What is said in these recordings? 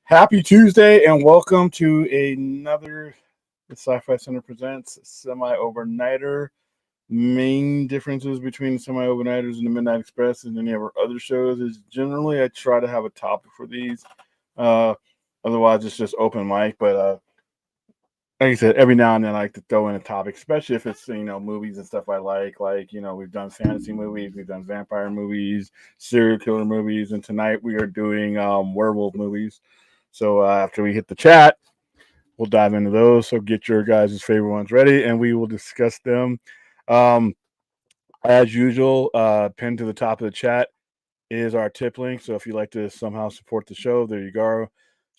Happy Tuesday and welcome to another the Sci-Fi Center Presents Semi-Overnighter. Main differences between the Semi-Overnighters and the Midnight Express and any of our other shows is generally I try to have a topic for these. Uh, Otherwise, it's just open mic. But like I said, every now and then I like to throw in a topic, especially if it's movies and stuff I like. Like we've done fantasy movies, we've done vampire movies, serial killer movies, and tonight we are doing werewolf movies. So after we hit the chat, we'll dive into those. So get your guys' favorite ones ready, and we will discuss them. Um, as usual, pinned to the top of the chat is our tip link. So if you'd like to somehow support the show, there you go.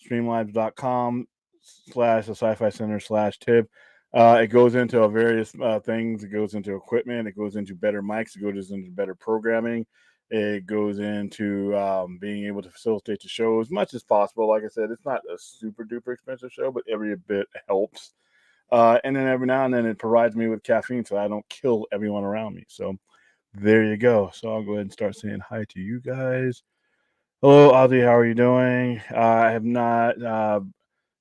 Streamlabs.com/the Sci-Fi Center/tip. It goes into various things. It goes into equipment. It goes into better mics. It goes into better programming. It goes into being able to facilitate the show as much as possible. Like I said, it's not a super duper expensive show, but every bit helps. And then every now and then it provides me with caffeine so I don't kill everyone around me. So there you go. So I'll go ahead and start saying hi to you guys. Hello, Ozzy. How are you doing? I have not.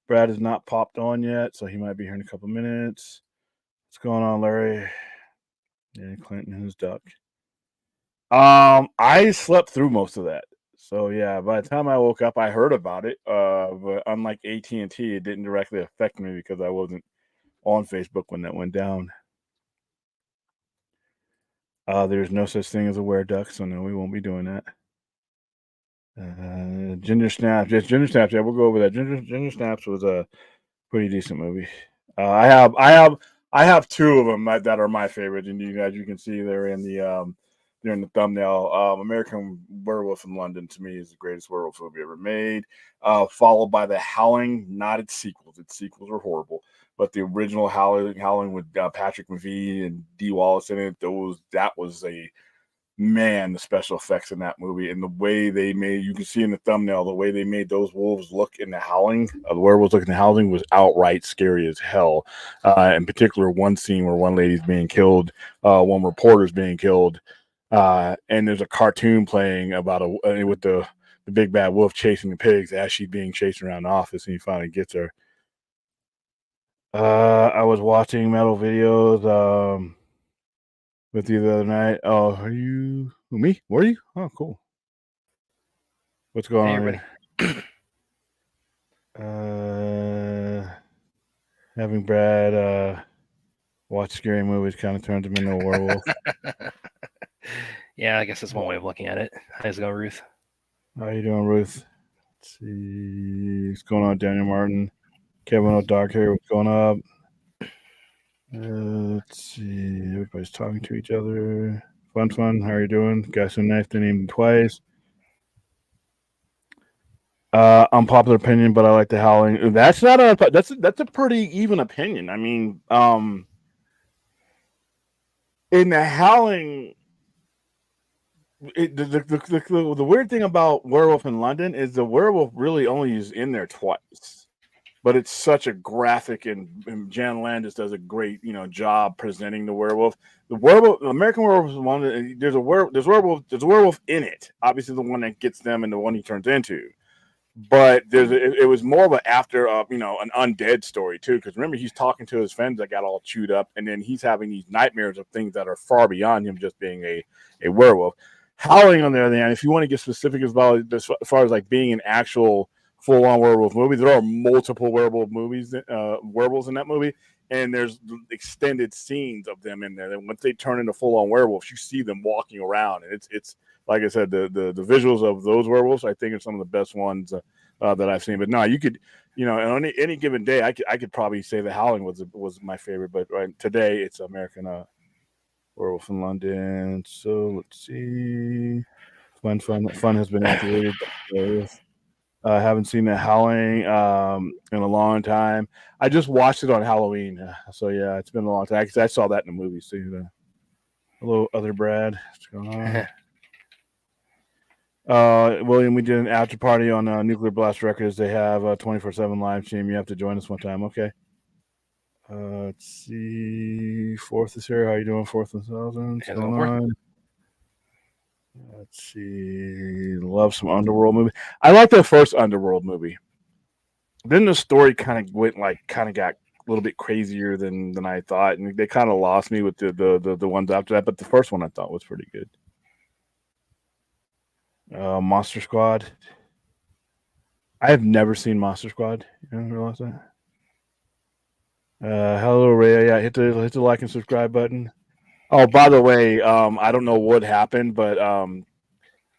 Brad has not popped on yet, so he might be here in a couple minutes. What's going on, Larry? Yeah, Clinton and his duck. I slept through most of that. So yeah, by the time I woke up, I heard about it. But unlike AT&T, it didn't directly affect me because I wasn't on Facebook when that went down. There's no such thing as a were duck, so no, we won't be doing that. Ginger Snaps, yes, Ginger Snaps. Yeah, we'll go over that. Ginger Snaps was a pretty decent movie. I have two of them that are my favorite, and you guys, you can see they're in the thumbnail. American Werewolf in London to me is the greatest werewolf movie ever made. Followed by The Howling, not its sequels. Its sequels are horrible, but the original Howling with Patrick McVee and Dee Wallace in it. That was a man, the special effects in that movie and the way they made, you can see in the thumbnail, the way they made those wolves look in The Howling, the werewolves looking in The Howling was outright scary as hell. In particular, one scene where one lady's being killed, one reporter's being killed, and there's a cartoon playing about with the big bad wolf chasing the pigs as she's being chased around the office, and he finally gets her. I was watching metal videos with you the other night. Oh, are you me? Were you? Oh, cool. What's going on here? Having Brad watch scary movies kind of turns him into a werewolf. Yeah, I guess that's one way of looking at it. How's it going, Ruth? How you doing, Ruth? Let's see. What's going on, Daniel Martin? Kevin O'Dark here. What's going up? Let's see. Everybody's talking to each other. Fun. How are you doing? Guys who knifed him twice. Unpopular opinion, but I like The Howling. That's not that's a pretty even opinion. I mean, in The Howling, the weird thing about Werewolf in London is the werewolf really only is in there twice, but it's such a graphic, and Jan Landis does a great job presenting the werewolf. The American Werewolf is one. There's a werewolf in it. Obviously, the one that gets them and the one he turns into. But it was more of an after an undead story too, because remember he's talking to his friends that got all chewed up, and then he's having these nightmares of things that are far beyond him just being a werewolf. Howling, on the other hand, if you want to get specific as far as like being an actual full-on werewolf movie, there are multiple werewolf movies, werewolves in that movie, and there's extended scenes of them in there. And once they turn into full-on werewolves, you see them walking around, and it's like I said, the visuals of those werewolves, I think, are some of the best ones that I've seen. But no, you could, on any given day, I could probably say The Howling was my favorite. But right today, it's American Werewolf in London. So let's see. Fun has been activated. I haven't seen The Howling in a long time. I just watched it on Halloween. So yeah, it's been a long time. I saw that in the movies too. Hello, other Brad. What's going on? William, we did an after party on Nuclear Blast Records. They have a 24/7 live stream. You have to join us one time. Okay. Let's see. Fourth is here. How you doing, Fourth and Thousand? What's going on? Let's see. Love some Underworld movie. I like the first Underworld movie. then the story kind of got a little bit crazier than I thought, and they kind of lost me with the ones after that. But the first one I thought was pretty good. Monster Squad. I have never seen Monster Squad. You don't realize that? Hello, Ray. Yeah, hit the like and subscribe button. Oh, by the way, I don't know what happened, but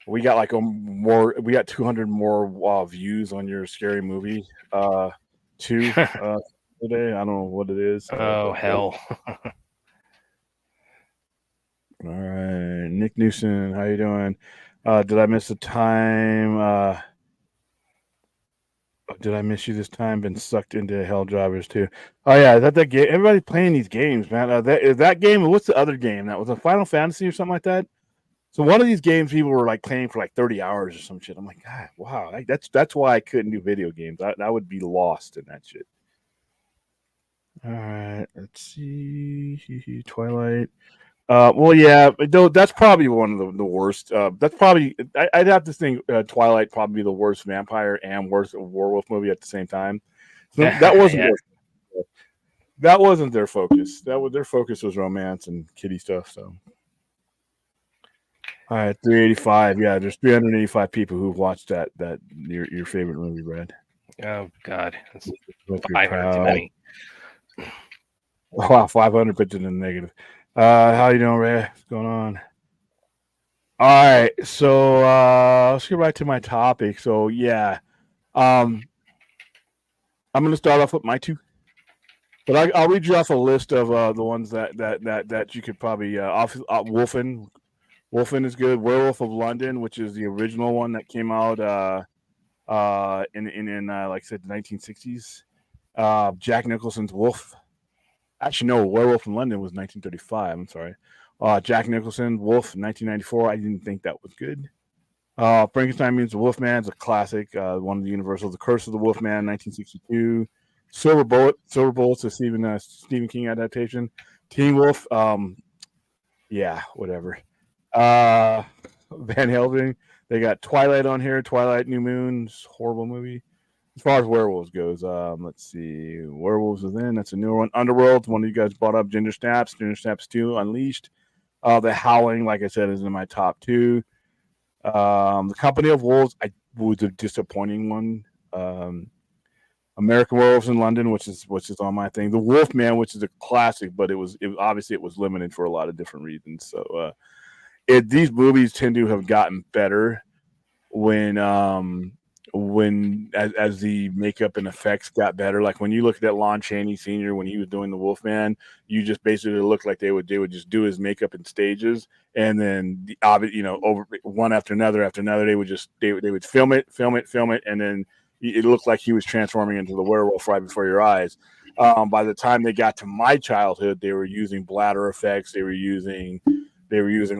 we got we got 200 more views on your scary movie today. I don't know what it is. Oh hell! All right, Nick Newson, how you doing? Did I miss the time? Did I miss you this time? Been sucked into Hell Drivers too. Oh yeah, that game? Everybody's playing these games, man. That game. What's the other game? That was a Final Fantasy or something like that. So one of these games, people were like playing for like 30 hours or some shit. I'm like, God, wow, that's why I couldn't do video games. I would be lost in that shit. All right, let's see. Twilight. Well, yeah, though that's probably one of the worst. That's probably I'd have to think Twilight probably the worst vampire and worst werewolf movie at the same time. So that wasn't that wasn't their focus. Their focus was romance and kiddie stuff. So, all right, 385. Yeah, there's 385 people who've watched that your favorite movie, Brad. Oh God, that's 500 too many. Wow, 500 pictures in the negative. How you doing, Ray? What's going on? All right, so let's get right to my topic. So yeah, I'm going to start off with my two, but I'll read you off a list of the ones that you could probably Wolfen is good. Werewolf of London, which is the original one that came out in like I said, the 1960s. Jack Nicholson's Wolf. Actually, no, Werewolf in London was 1935. I'm sorry. Jack Nicholson, Wolf, 1994. I didn't think that was good. Frankenstein Meets the Wolfman is a classic. One of the Universals. The Curse of the Wolfman, 1962. Silver Bullet's a Stephen King adaptation. Teen Wolf, yeah, whatever. Van Helsing. They got Twilight on here. Twilight, New Moon, horrible movie. As far as werewolves goes, let's see. Werewolves Within, that's a newer one. Underworld, one of you guys brought up. Ginger Snaps 2, Unleashed. The Howling, like I said, is in my top two. The Company of Wolves, was a disappointing one. American Werewolves in London, which is on my thing. The Wolfman, which is a classic, but it was obviously limited for a lot of different reasons. So these movies tend to have gotten better when as the makeup and effects got better. Like when you look at that Lon Chaney Sr. when he was doing the Wolfman, you just basically looked like they would just do his makeup in stages, and then over one after another, they would film it, and then it looked like he was transforming into the werewolf right before your eyes. By the time they got to my childhood, they were using bladder effects, they were using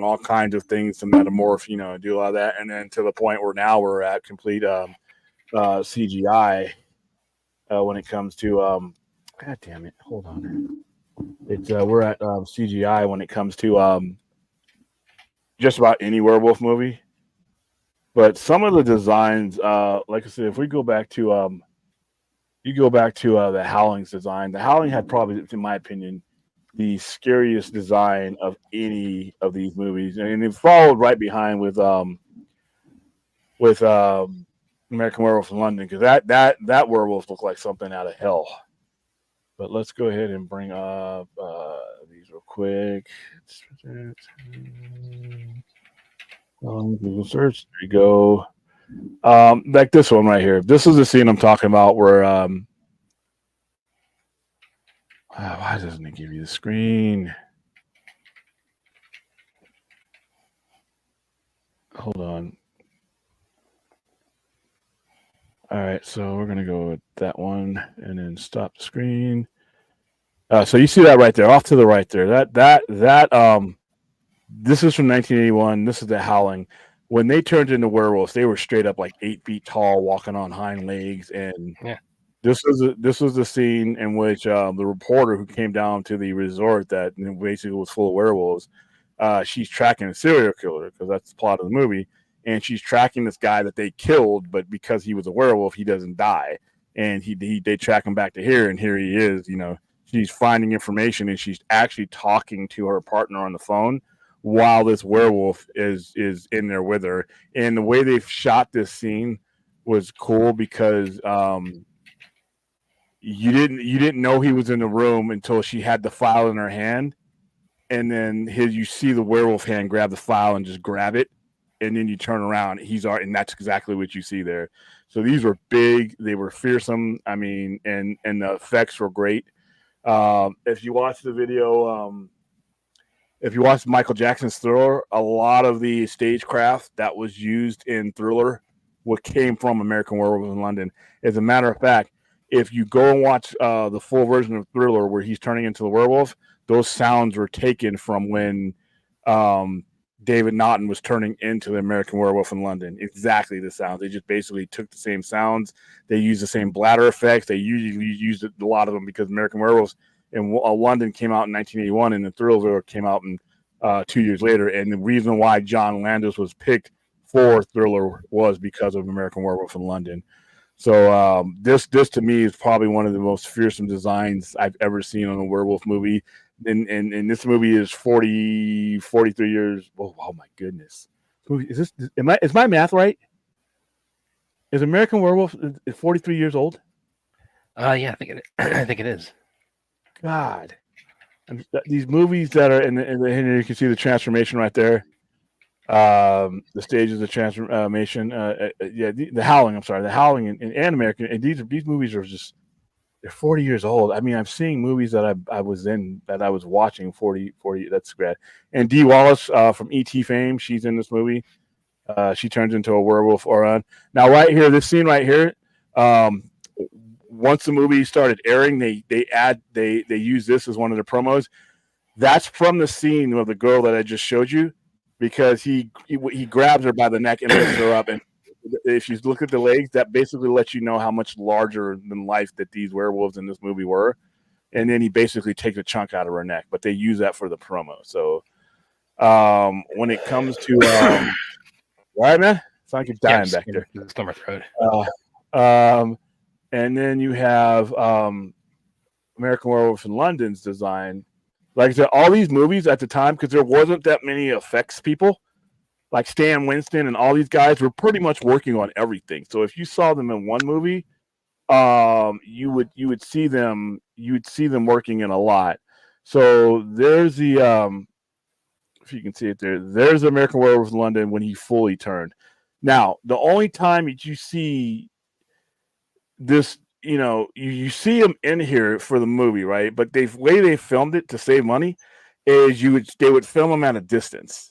all kinds of things to metamorph, do all that, and then to the point where now we're at complete CGI when it comes to God damn it, hold on. It's we're at CGI when it comes to just about any werewolf movie. But some of the designs, like I said, if we go back to the Howling's design, the Howling had probably, in my opinion, the scariest design of any of these movies, and it followed right behind with American Werewolf in London, because that werewolf looked like something out of hell. But let's go ahead and bring up these real quick. Google search. There you go. Like this one right here. This is the scene I'm talking about where why doesn't it give you the screen? Hold on. All right, so we're gonna go with that one and then stop the screen. So you see that right there, off to the right there. This is from 1981. This is the Howling. When they turned into werewolves, they were straight up like 8 feet tall, walking on hind legs, and yeah. This was the scene in which the reporter who came down to the resort that basically was full of werewolves, she's tracking a serial killer, because that's the plot of the movie, and she's tracking this guy that they killed, but because he was a werewolf, he doesn't die. and they track him back to here, and here he is. She's finding information, and she's actually talking to her partner on the phone while this werewolf is in there with her. And the way they've shot this scene was cool because you didn't know he was in the room until she had the file in her hand, and then you see the werewolf hand grab the file and just grab it, and then you turn around, and that's exactly what you see there. So these were big, they were fearsome. I mean, and the effects were great. If you watch the video, if you watch Michael Jackson's Thriller, a lot of the stagecraft that was used in Thriller what came from American Werewolf in London. As a matter of fact, if you go and watch the full version of Thriller where he's turning into the werewolf, those sounds were taken from when David Naughton was turning into the American Werewolf in London. Exactly the sounds. They just basically took the same sounds. They used the same bladder effects. They usually used a lot of them because American Werewolves in London came out in 1981, and the Thriller came out in 2 years later. And the reason why John Landis was picked for Thriller was because of American Werewolf in London. So this to me is probably one of the most fearsome designs I've ever seen on a werewolf movie. And this movie is 43 years. Oh my goodness! Is my math right? Is American Werewolf 43 years old? Yeah, I think it is. God, these movies that are and you can see the transformation right there. The stages of transformation. The Howling. I'm sorry, The Howling and American. And these movies are just. They're 40 years old. I mean, I'm seeing movies that I was in that I was watching 40. That's great. And Dee Wallace from E.T. fame, she's in this movie. She turns into a werewolf. Now, right here, this scene right here. Once the movie started airing, they use this as one of the promos. That's from the scene of the girl that I just showed you, because he grabs her by the neck and lifts her up, and if you look at the legs, that basically lets you know how much larger than life that these werewolves in this movie were. And then he basically takes a chunk out of her neck, but they use that for the promo. So when it comes to all right, man, it's like you're dying back there. Stomach throat. And then you have American Werewolf in London's design. Like I said, all these movies at the time, because there wasn't that many effects people. Like Stan Winston and all these guys were pretty much working on everything. So if you saw them in one movie, you would see them working in a lot. So there's the if you can see it there's American Werewolf in London when he fully turned. Now, the only time that you see this, you see him in here for the movie, right? But the way they filmed it to save money is they would film him at a distance.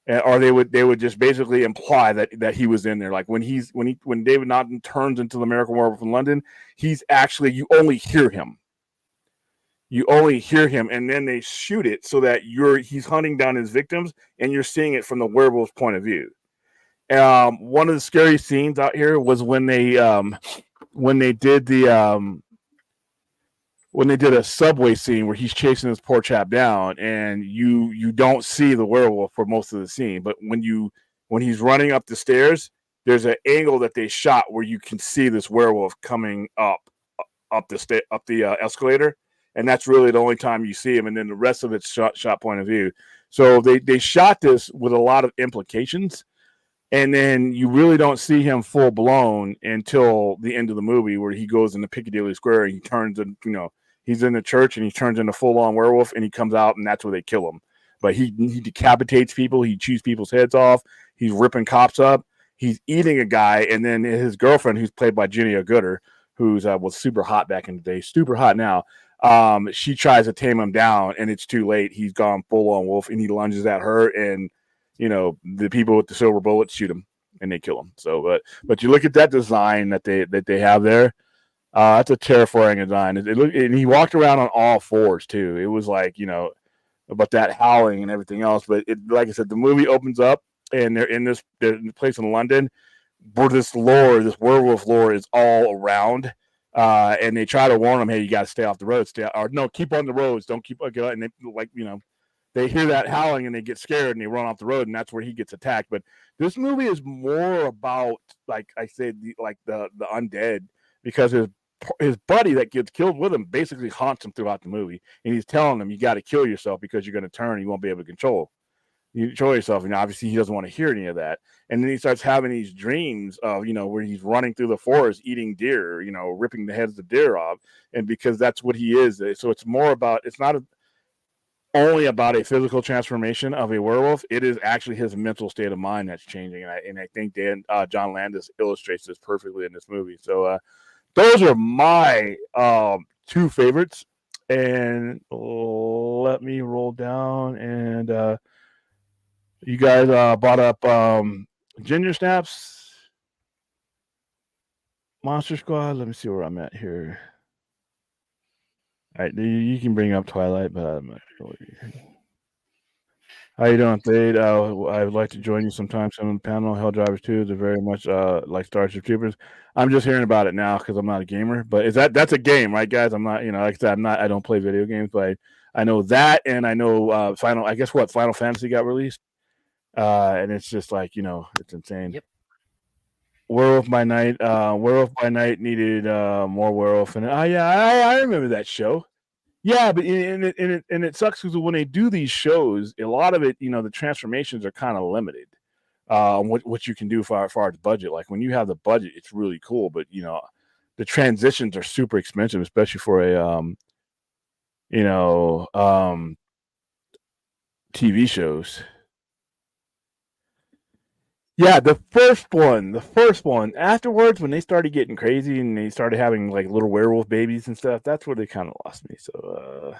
Or they would just basically imply that he was in there. Like when David Naughton turns into the American Werewolf in London, he's actually, you only hear him. And then they shoot it so that he's hunting down his victims, and you're seeing it from the werewolf's point of view. One of the scary scenes out here was when they did a subway scene where he's chasing this poor chap down, and you don't see the werewolf for most of the scene. But when he's running up the stairs, there's an angle that they shot where you can see this werewolf coming up the escalator, and that's really the only time you see him. And then the rest of it's shot point of view. So they shot this with a lot of implications, and then you really don't see him full blown until the end of the movie, where he goes into Piccadilly Square and he turns he's in the church and he turns into full-on werewolf, and he comes out, and that's where they kill him. But he decapitates people. He chews people's heads off. He's ripping cops up. He's eating a guy, and then his girlfriend, who's played by Jenny Agutter, who's was super hot back in the day, super hot now. She tries to tame him down, and it's too late. He's gone full-on wolf, and he lunges at her, and the people with the silver bullets shoot him, and they kill him. So, but you look at that design that they have there. That's a terrifying design. And he walked around on all fours too. It was like, about that howling and everything else. But like I said, the movie opens up, and they're in this place in London where this werewolf lore is all around. And they try to warn him, hey, you got to stay off the road. Keep on the roads. Don't keep on. And they hear that howling and they get scared and they run off the road, and that's where he gets attacked. But this movie is more about, like I said, the undead because his buddy that gets killed with him basically haunts him throughout the movie, and he's telling him, you got to kill yourself because you're going to turn and you won't be able to control yourself. And obviously he doesn't want to hear any of that. And then he starts having these dreams of, where he's running through the forest eating deer, ripping the heads of deer off. And because that's what he is. So it's more about, it's not only about a physical transformation of a werewolf. It is actually his mental state of mind that's changing. And I think John Landis illustrates this perfectly in this movie. So those are my two favorites. And let me roll down. And you guys brought up Ginger Snaps, Monster Squad. Let me see where I'm at here. All right, you can bring up Twilight, but I'm not really. How you doing, Thade? I would like to join you sometime soon on the panel. Hell Drivers 2 is very much like Starship Troopers. I'm just hearing about it now because I'm not a gamer. But that's a game, right, guys? I'm not, like I said, I don't play video games, but I know that, and I know Final Fantasy got released, and it's just like it's insane. Yep. Werewolf by Night needed more werewolf, and I remember that show. Yeah, but it sucks because when they do these shows, a lot of it, the transformations are kind of limited. What you can do for far as budget. Like when you have the budget, it's really cool, but the transitions are super expensive, especially for a TV shows. Yeah, the first one. Afterwards, when they started getting crazy and they started having like little werewolf babies and stuff, that's where they kind of lost me. So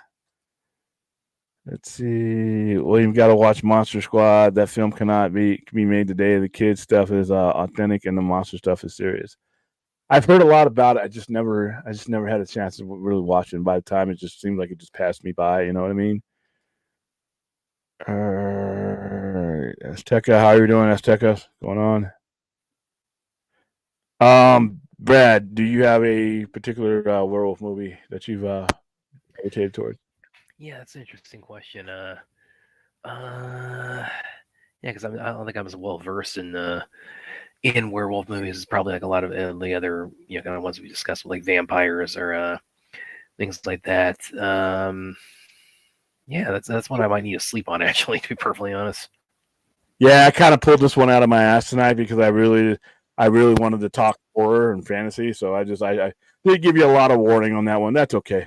let's see. William got to watch Monster Squad. That film cannot be made today. The kids stuff is authentic and the monster stuff is serious. I've heard a lot about it. I just never had a chance to really watch it. And by the time, it just seemed like it just passed me by. You know what I mean? Azteca, how are you doing, Azteca? What's going on? Brad, do you have a particular werewolf movie that you've gravitated towards? Yeah, that's an interesting question. Because I don't think I'm as well versed in werewolf movies as probably like a lot of the other kind of ones we discussed, like vampires or things like that. Yeah, that's one I might need to sleep on, actually, to be perfectly honest. Yeah, I kind of pulled this one out of my ass tonight because I really wanted to talk horror and fantasy, so I did give you a lot of warning on that one. That's okay.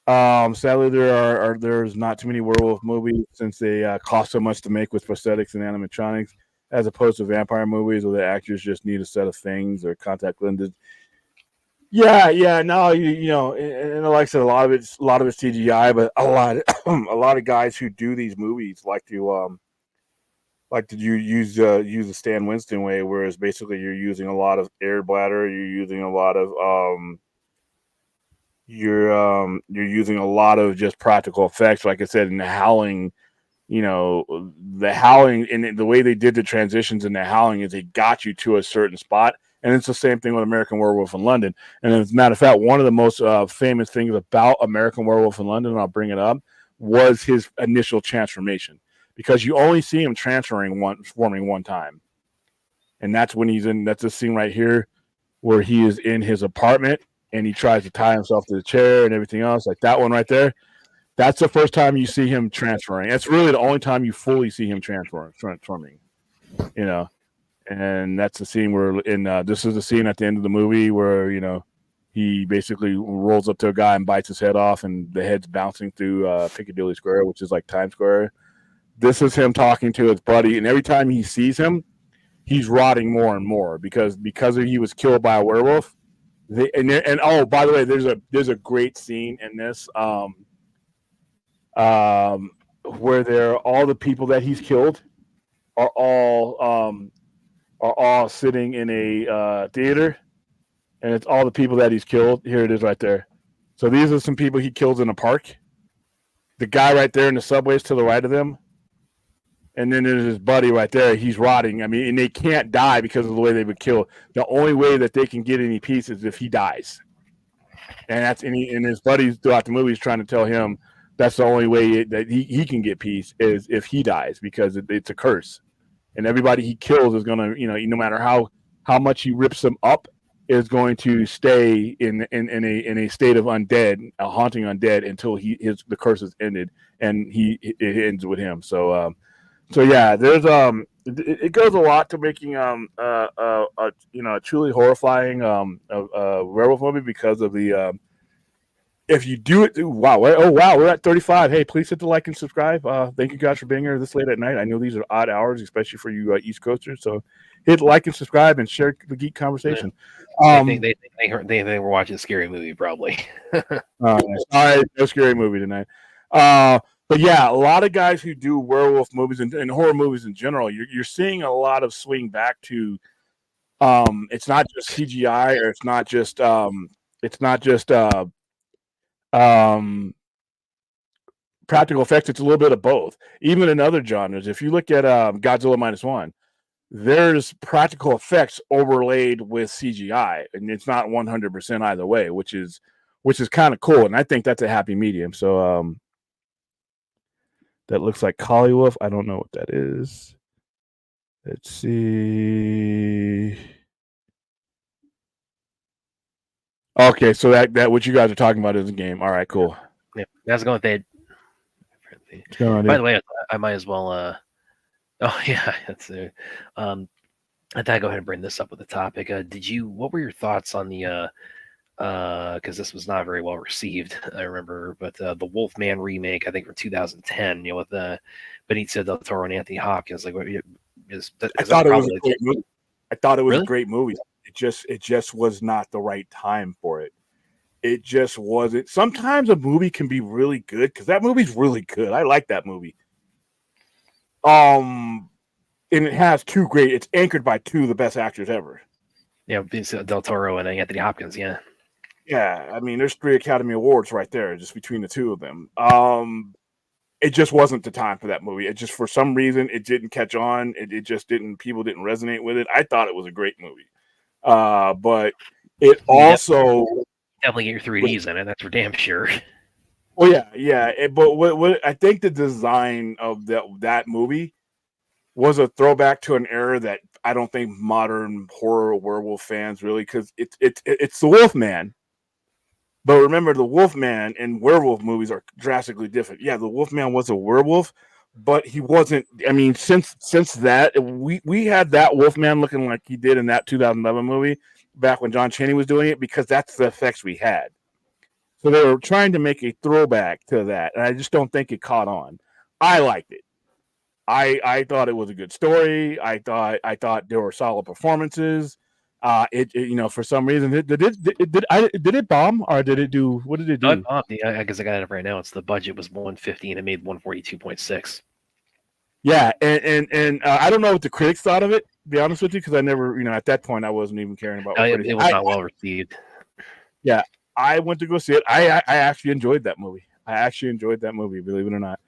Sadly, there's not too many werewolf movies since they cost so much to make with prosthetics and animatronics, as opposed to vampire movies where the actors just need a set of things or contact lenses. Yeah. No, and like I said, a lot of it's CGI, but a lot of guys who do these movies like to use the Stan Winston way, whereas basically you're using a lot of air bladder, you're using a lot of you're using a lot of just practical effects. Like I said, in the Howling, the Howling, and the way they did the transitions in the Howling is they got you to a certain spot. And it's the same thing with American Werewolf in London. And as a matter of fact, one of the most famous things about American Werewolf in London, and I'll bring it up, was his initial transformation. Because you only see him forming one time. And that's when that's the scene right here where he is in his apartment and he tries to tie himself to the chair and everything else, like that one right there. That's the first time you see him transferring. That's really the only time you fully see him transforming, And that's the scene where this is the scene at the end of the movie where, he basically rolls up to a guy and bites his head off and the head's bouncing through Piccadilly Square, which is like Times Square. This is him talking to his buddy, and every time he sees him, he's rotting more and more because he was killed by a werewolf. Oh, by the way, there's a great scene in this where all the people that he's killed are all sitting in a theater, and it's all the people that he's killed. Here it is right there. So these are some people he kills in a park. The guy right there in the subways to the right of them. And then there's his buddy right there. He's rotting. I mean, and they can't die because of the way they would kill. The only way that they can get any peace is if he dies. And and his buddies throughout the movie is trying to tell him that's the only way that he can get peace is if he dies, because it's a curse. And everybody he kills is gonna, no matter how much he rips them up, is going to stay in a state of undead, haunting undead until the curse is ended, and it ends with him. So yeah, there's it goes a lot to making a truly horrifying werewolf movie because of the if you do it, wow, we're at 35. Hey, please hit the like and subscribe. Thank you guys for being here this late at night. I know these are odd hours, especially for you East Coasters. So hit like and subscribe and share the geek conversation. They were watching a scary movie, probably. All right, no scary movie tonight. But yeah, a lot of guys who do werewolf movies and horror movies in general, you're seeing a lot of swing back to it's not just CGI or it's not just practical effects. It's a little bit of both. Even in other genres, if you look at Godzilla -1, there's practical effects overlaid with CGI, and it's not 100% either way, which is kind of cool. And I think that's a happy medium. So that looks like Collywolf. I don't know what that is. Let's see. Okay, so that what you guys are talking about is a game. All right, cool. Yeah, that's going with that. By the way, I might as well. Oh yeah, that's. I thought I'd go ahead and bring this up with the topic. What were your thoughts on the? Because this was not very well received, I remember. But the Wolfman remake, I think from 2010, with Benicio del Toro and Anthony Hopkins. Like, I thought it was a great movie. I thought it was a great movie. It just was not the right time for it. It just wasn't. Sometimes a movie can be really good because that movie's really good. I like that movie. And it has it's anchored by two of the best actors ever. Yeah, Benicio del Toro and Anthony Hopkins. Yeah. Yeah, I mean, there's 3 Academy Awards right there, just between the two of them. It just wasn't the time for that movie. It just, for some reason, it didn't catch on. It just didn't. People didn't resonate with it. I thought it was a great movie, but it also definitely get your 3Ds in it. That's for damn sure. Oh yeah. But what I think the design of that movie was a throwback to an era that I don't think modern horror werewolf fans really, because it's the Wolfman. But remember, the Wolfman and werewolf movies are drastically different. Yeah, the Wolfman was a werewolf, but he wasn't. I mean, since that, we had that Wolfman looking like he did in that 2011 movie back when John Chaney was doing it, because that's the effects we had. So they were trying to make a throwback to that, and I just don't think it caught on. I liked it. I thought it was a good story. I thought there were solid performances. For some reason, did it bomb, or did it do? What did it do? I guess I got it right now. It's the budget was 150 and it made 142.6. Yeah, and I don't know what the critics thought of it. To be honest with you, because I never, at that point, I wasn't even caring about. It was not well received. Yeah, I went to go see it. I actually enjoyed that movie. Believe it or not.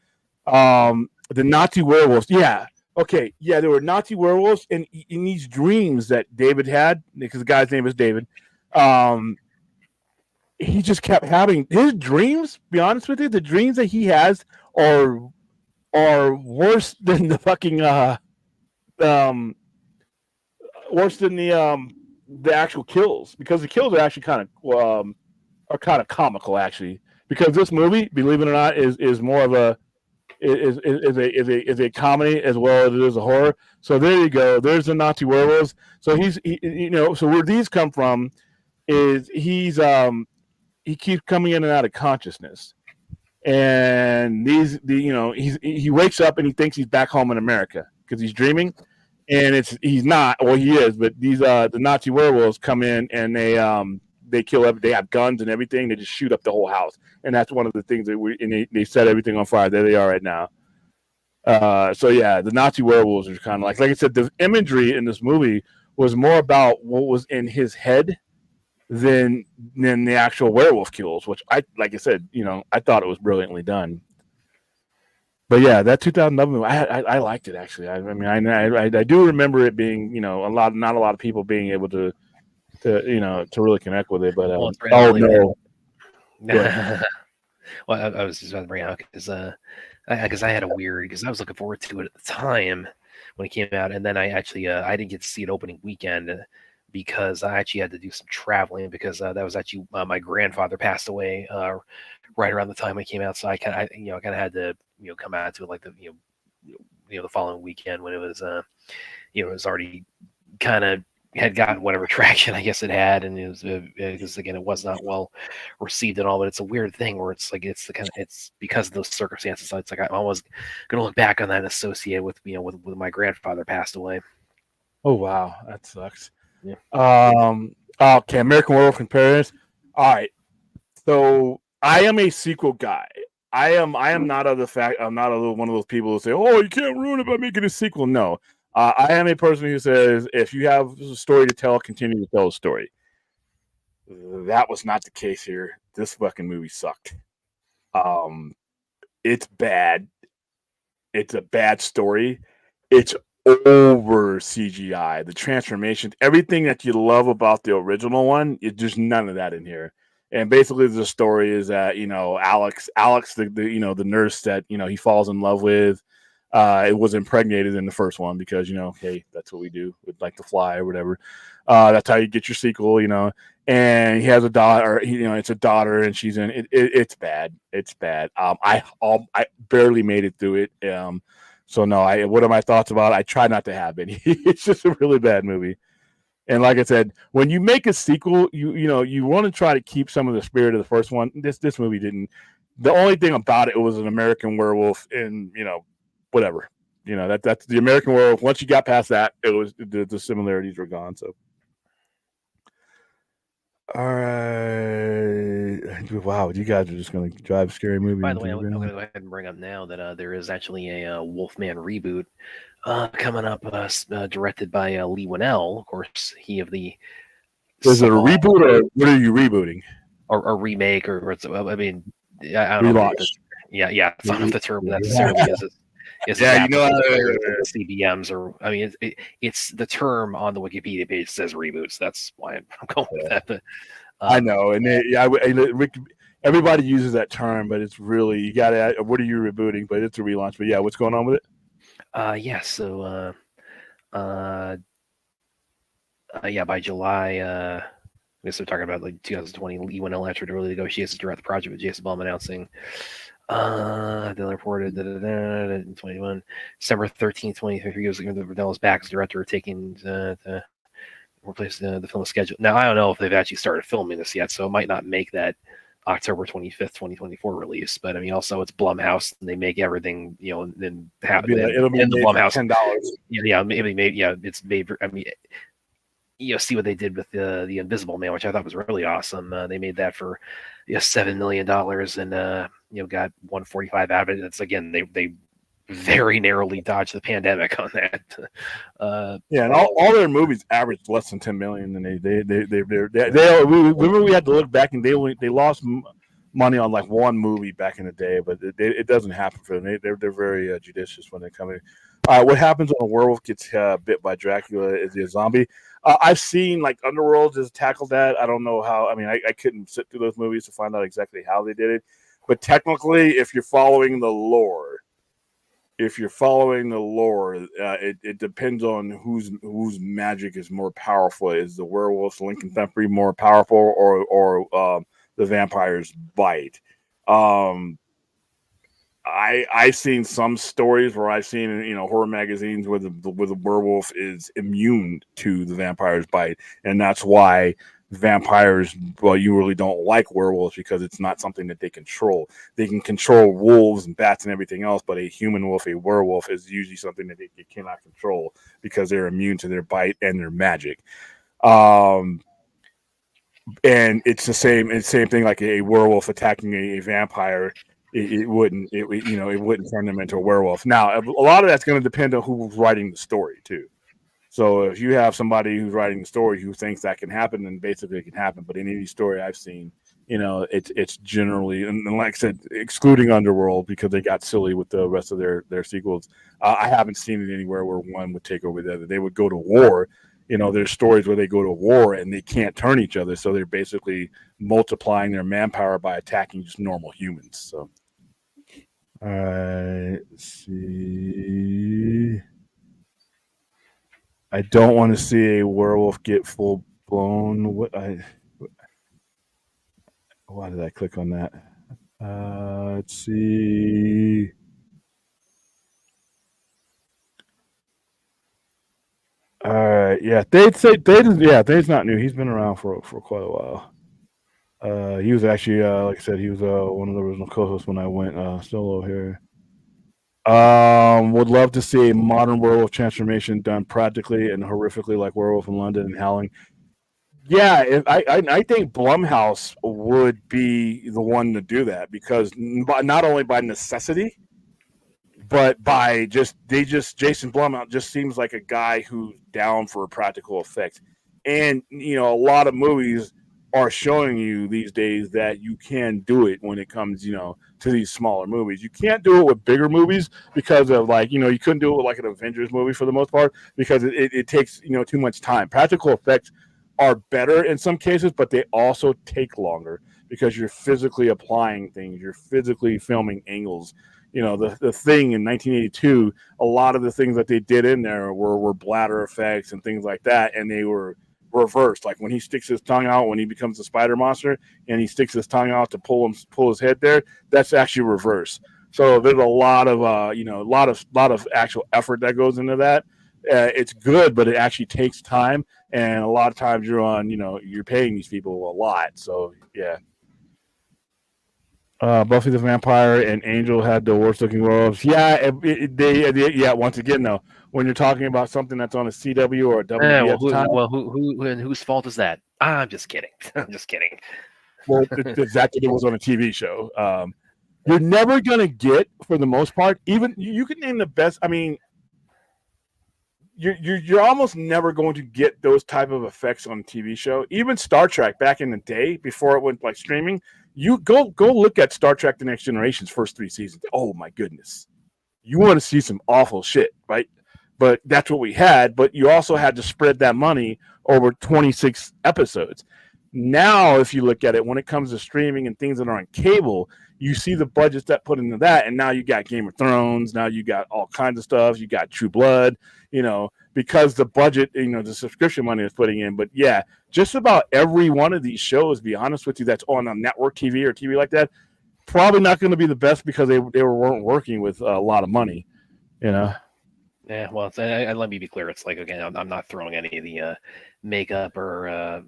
The Nazi werewolves. Yeah. Okay, yeah, there were Nazi werewolves, and in these dreams that David had, because the guy's name is David, he just kept having his dreams. To be honest with you, the dreams that he has are worse than the fucking worse than the actual kills, because the kills are actually kind of comical, actually, because this movie, believe it or not, is more of a is a comedy as well as it is a horror. So there you go. There's the Nazi werewolves. So so where these come from is he keeps coming in and out of consciousness, and he wakes up and he thinks he's back home in America because he's dreaming, and he's not. Well, he is, but these the Nazi werewolves come in and they kill they have guns and everything. They just shoot up the whole house. And that's one of the things that they set everything on fire. There they are right now. So yeah, the Nazi werewolves are kind of like I said, the imagery in this movie was more about what was in his head than the actual werewolf kills, which like I said, I thought it was brilliantly done. But yeah, that 2011 movie, I liked it actually. I do remember it being, not a lot of people being able to really connect with it. But no. Well, I was just about to bring out because I had a weird, because I was looking forward to it at the time when it came out, and then I actually I didn't get to see it opening weekend because I actually had to do some traveling because that was actually my grandfather passed away right around the time it came out. So I kind of had to come out to it like the following weekend when it was it was already kind of had gotten whatever traction I guess it had, and it was because again it was not well received at all. But it's a weird thing where it's like it's because of those circumstances. So it's like I'm always gonna look back on that and associate with with my grandfather passed away. Oh wow, that sucks. Yeah. Okay, American Werewolf in Paris. All right, so I am a sequel guy. I am not of the fact. I'm not one of those people who say, "Oh, you can't ruin it by making a sequel." No, I am a person who says, if you have a story to tell, continue to tell a story. That was not the case here. This fucking movie sucked. It's bad. It's a bad story. It's over CGI. The transformation, everything that you love about the original one, there's none of that in here. And basically, the story is that Alex, the nurse that he falls in love with, it was impregnated in the first one because hey, that's what we do with like The Fly or whatever. That's how you get your sequel, And he has a daughter. It's a daughter, and she's in it. It's bad. It's bad. I barely made it through it. So no, what are my thoughts about it? I try not to have any. It's just a really bad movie. And like I said, when you make a sequel, you want to try to keep some of the spirit of the first one. This movie didn't. The only thing about it was an American Werewolf, and whatever. That's the American Werewolf. Once you got past that, it was the similarities were gone. So. All right. Wow, you guys are just going to drive scary movies. By the way, I'm going to go ahead and bring up now that there is actually a Wolfman reboot coming up, directed by Lee Winnell. Of course, he of the. Is it a reboot, or what are you rebooting? Or a remake, or it's, I mean, I don't know. Yeah. I don't know if the term necessarily is yeah, the CBMs, or I mean, it's the term on the Wikipedia page says reboots. That's why I'm going with that. But I know, and everybody uses that term, but it's really you got to. What are you rebooting? But it's a relaunch. But yeah, what's going on with it? Yeah. So, by July, I guess they're talking about like 2020. Lee Winnell entered early negotiations to direct the project, with Jason Blum announcing. Then reported in 21 December 13th, 2023 years ago, Winnell's back as director, taking to replace the film schedule. Now I don't know if they've actually started filming this yet, so it might not make that October 25th, 2024 release. But I mean, also it's Blumhouse, and they make everything, then it'll be in the Blumhouse $10. Yeah, maybe it's made. I mean, see what they did with the Invisible Man, which I thought was really awesome. They made that for $7 million, and got 145 out of it. It's again they very narrowly dodged the pandemic on that. And all their movies averaged less than 10 million, and we had to look back, and they lost money on like one movie back in the day, but it doesn't happen for them. They're very judicious when they come in. All right, what happens when a werewolf gets bit by Dracula? Is he a zombie? I've seen like Underworld has tackled that. I don't know how. I mean, I couldn't sit through those movies to find out exactly how they did it. But technically, if you're following the lore, it depends on whose magic is more powerful. Is the werewolf's lycanthropy more powerful, or the vampire's bite? I've seen some stories where I've seen horror magazines where the werewolf is immune to the vampire's bite, and that's why vampires, you really don't like werewolves, because it's not something that they control. They can control wolves and bats and everything else, but a human wolf, a werewolf, is usually something that they cannot control because they're immune to their bite and their magic. And it's the same thing, like a werewolf attacking a vampire. It wouldn't turn them into a werewolf. Now, a lot of that's going to depend on who's writing the story too. So if you have somebody who's writing the story who thinks that can happen, then basically it can happen. But in any story I've seen, it's generally, and like I said, excluding Underworld because they got silly with the rest of their sequels. I haven't seen it anywhere where one would take over the other. They would go to war. There's stories where they go to war and they can't turn each other, so they're basically multiplying their manpower by attacking just normal humans. So, all right, let's see. I don't want to see a werewolf get full blown. Why did I click on that? Let's see. All right, yeah, Dade's not new. He's been around for quite a while. He was actually, like I said, he was one of the original co-hosts when I went solo here. Would love to see a modern werewolf transformation done practically and horrifically like Werewolf in London and Howling. Yeah, I think Blumhouse would be the one to do that because not only by necessity, but by Jason Blumhouse just seems like a guy who's down for practical effects, and a lot of movies are showing you these days that you can do it when it comes to these smaller movies. You can't do it with bigger movies because of you couldn't do it with like an Avengers movie for the most part because it takes too much time. Practical effects are better in some cases, but they also take longer because you're physically applying things, you're physically filming angles. The Thing in 1982, a lot of the things that they did in there were bladder effects and things like that, and they were reversed. Like when he sticks his tongue out when he becomes a spider monster, and he sticks his tongue out to pull his head there, that's actually reverse. So there's a lot of lot of actual effort that goes into that. It's good, but it actually takes time, and a lot of times you're paying these people a lot. So yeah. Buffy the Vampire and Angel had the worst looking werewolves. Yeah, yeah. Once again, though, when you're talking about something that's on a CW or a WB at the time, who and whose fault is that? I'm just kidding. I'm just kidding. Well, exactly, it was on a TV show. You're never gonna get, for the most part, even you can name the best. I mean, you're almost never going to get those type of effects on a TV show. Even Star Trek back in the day, before it went like streaming, you go look at Star Trek: The Next Generation's first 3 seasons. Oh my goodness, you want to see some awful shit, right? But that's what we had. But you also had to spread that money over 26 episodes. Now, if you look at it, when it comes to streaming and things that are on cable, you see the budgets that put into that, and now you got Game of Thrones, now you got all kinds of stuff, you got True Blood, because the budget, the subscription money is putting in. But yeah, just about every one of these shows, be honest with you, that's on a network TV or TV like that, probably not going to be the best because they weren't working with a lot of money, Yeah, well, let me be clear. It's like, again, I'm not throwing any of the makeup or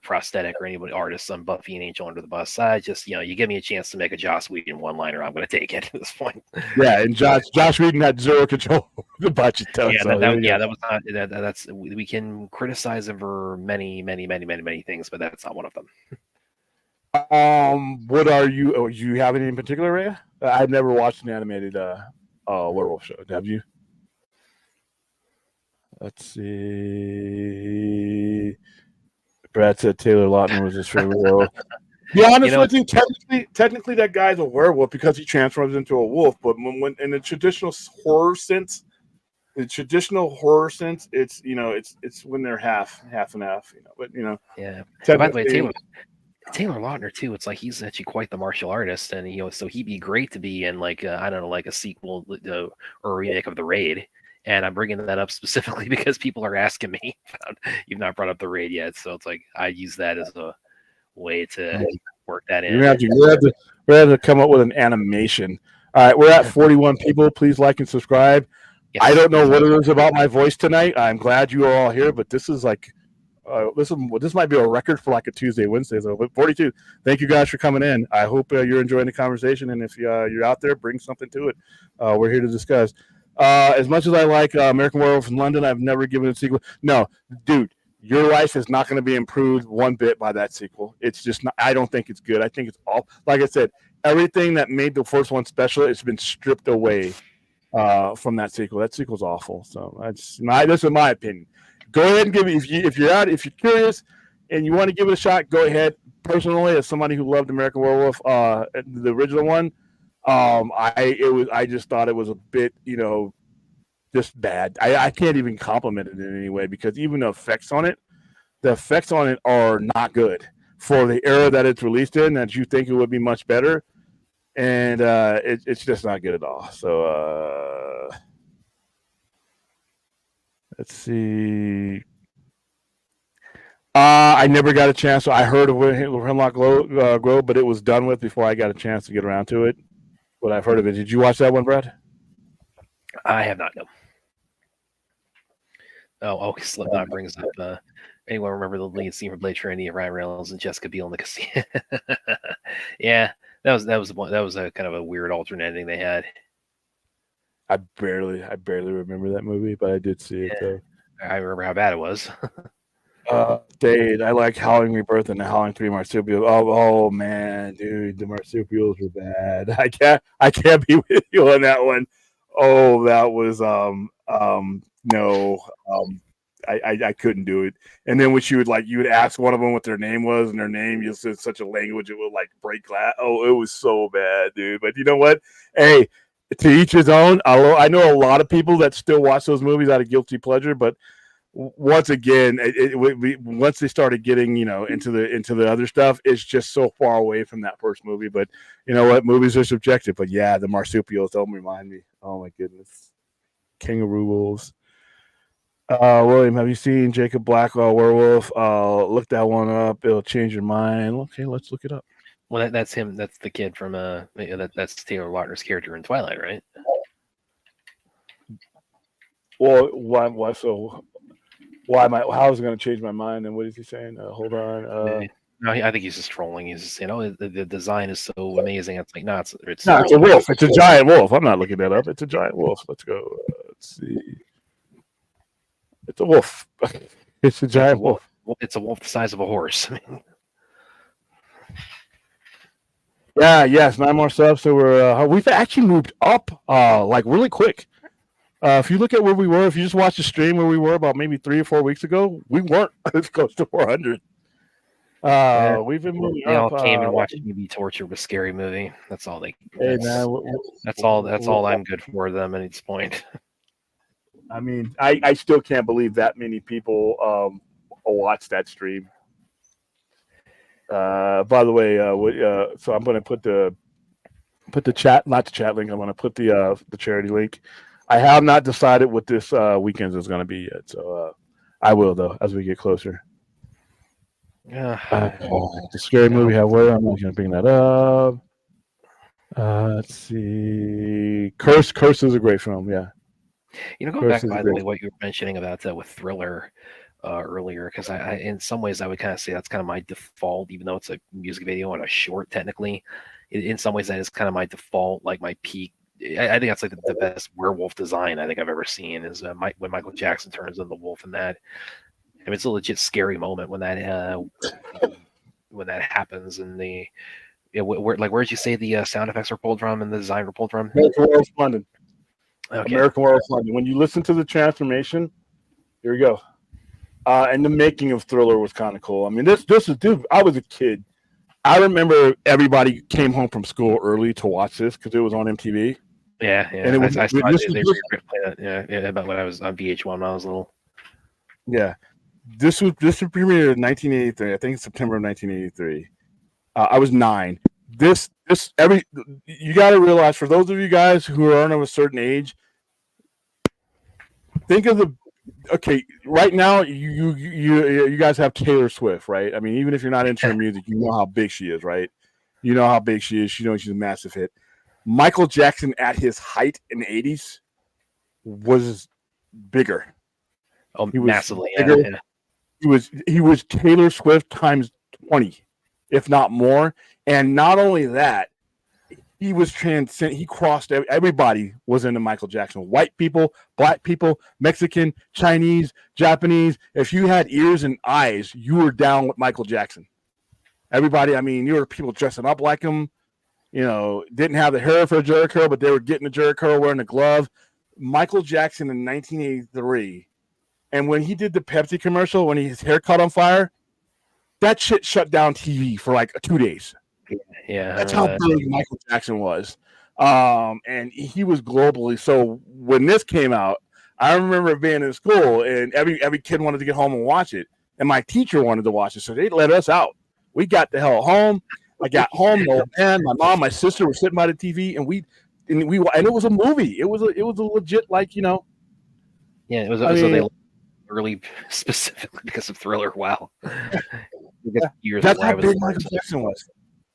prosthetic or anybody artists on Buffy and Angel under the bus. I just, you give me a chance to make a Joss Whedon one-liner, I'm going to take it at this point. Yeah, and Josh Whedon had zero control over the budget. Yeah, that was not. That's we can criticize him for many, many, many, many, many things, but that's not one of them. What are you? Do you have any in particular, Ray? I've never watched an animated werewolf show. Have you? Let's see. Brad said Taylor Lautner was his favorite werewolf. Be honest with you, technically that guy's a werewolf because he transforms into a wolf. But when in the traditional horror sense, it's it's when they're half and half. But Yeah. By the way, Taylor Lautner too. It's like he's actually quite the martial artist, and so he'd be great to be in like I don't know, like a sequel or a remake of The Raid. And I'm bringing that up specifically because people are asking me. You've not brought up The Raid yet, so it's like I use that as a way to work that in. We have to come up with an animation. All right, we're at 41 people. Please like and subscribe. Yes. I don't know what it is about my voice tonight. I'm glad you are all here, but this is like this might be a record for like a Tuesday, Wednesday. So 42. Thank you guys for coming in. I hope you're enjoying the conversation, and if you're out there, bring something to it. We're here to discuss. As much as I like American Werewolf in London, I've never given a sequel. No, dude, your life is not going to be improved one bit by that sequel. It's just not. I don't think it's good. I think it's all, like I said, everything that made the first one special, it's been stripped away from that sequel. That sequel's awful. So this is my opinion. Go ahead and give it if you're curious and you want to give it a shot. Go ahead. Personally, as somebody who loved American Werewolf, the original one. I just thought it was a bit, just bad. I can't even compliment it in any way because even the effects on it are not good for the era that it's released in. That you think it would be much better, and it's just not good at all. So Let's see. I never got a chance. So I heard of Hemlock Grove, but it was done with before I got a chance to get around to it. But I've heard of it. Did you watch that one, Brad? I have not. No. Oh, Slipknot brings up. Anyone remember the lead scene from Blade Trinity of Ryan Reynolds and Jessica Biel in the casino? Yeah, that was a kind of a weird alternate ending they had. I barely remember that movie, but I did see it though. I remember how bad it was. Dade, I like Howling Rebirth and the Howling 3 marsupials. Oh man, dude, the marsupials were bad. I can't be with you on that one. Oh, that was no. I couldn't do it. And then when you would ask one of them what their name was, and their name used such a language it would like break glass. Oh, it was so bad, dude. But you know what? Hey, to each his own. I know a lot of people that still watch those movies out of guilty pleasure, but once again, once they started getting into the other stuff, it's just so far away from that first movie. But you know what? Movies are subjective. But yeah, the marsupials don't remind me. Oh my goodness, kangaroo wolves. William, have you seen Jacob Black Werewolf? Look that one up. It'll change your mind. Okay, let's look it up. Well, that's him. That's the kid from that's Taylor Lautner's character in Twilight, right? Well, why so? Why am I? How is it going to change my mind? And what is he saying? Hold on. No, I think he's just trolling. He's just saying, "Oh, the design is so amazing." It's like, no, it's a wolf. It's a giant wolf. I'm not looking that up. It's a giant wolf. Let's go. Let's see. It's a wolf. It's a giant wolf. It's a wolf the size of a horse. Yeah. Yes. 9 more subs. So we've actually moved up like really quick. If you look at where we were, if you just watch the stream where we were about maybe 3 or 4 weeks ago, we weren't as close to 400. We've been moving they up. All came and watched me be tortured with Scary Movie. That's all they. Hey, that's all I'm good for them at this point. I mean, I still can't believe that many people watch that stream. By the way, so I'm going to put the chat, not the chat link. I'm going to put the charity link. I have not decided what this weekend is going to be yet, so I will though as we get closer. Yeah, the Scary Movie. However, I'm not going to bring that up. Let's see. Curse is a great film. Yeah. Going back by the way, what you were mentioning about with Thriller earlier, because I in some ways I would kind of say that's kind of my default, even though it's a music video and a short technically. In some ways, that is kind of my default, like my peak. I think that's like the best werewolf design I think I've ever seen is when Michael Jackson turns into the wolf in that. I mean, it's a legit scary moment when that happens, and where did you say the sound effects were pulled from and the design were pulled from? American Werewolf London. Okay. American Werewolf London. When you listen to the transformation, here we go. And the making of Thriller was kind of cool. I mean, this is, dude, I was a kid. I remember everybody came home from school early to watch this because it was on MTV. Yeah. And it was, I saw about when I was on VH1 when I was little. Yeah. This premiered in 1983. I think it's September of 1983. I was 9. You got to realize, for those of you guys who are of a certain age, think of right now you guys have Taylor Swift, right? I mean, even if you're not into her music, you know how big she is, right? You know how big she is. You know she's a massive hit. Michael Jackson at his height in the 80s was bigger. Oh, he was massively bigger. Yeah. He was Taylor Swift times 20, if not more. And not only that, he was he crossed everybody was into Michael Jackson. White people, black people, Mexican, Chinese, Japanese. If you had ears and eyes, you were down with Michael Jackson. Everybody, I mean, you were people dressing up like him. Didn't have the hair for a Jerry curl, but they were getting a Jerry curl, wearing a glove. Michael Jackson in 1983, and when he did the Pepsi commercial, when his hair caught on fire, that shit shut down TV for like 2 days. Yeah, that's how big Michael Jackson was, and he was globally. So when this came out, I remember being in school, and every kid wanted to get home and watch it, and my teacher wanted to watch it, so they let us out. We got the hell home. I got home, and my mom, my sister were sitting by the TV, and it was a movie. It was a legit, like. Yeah, it was. early, specifically because of Thriller. Wow. Yeah. That's how big Michael Jackson was.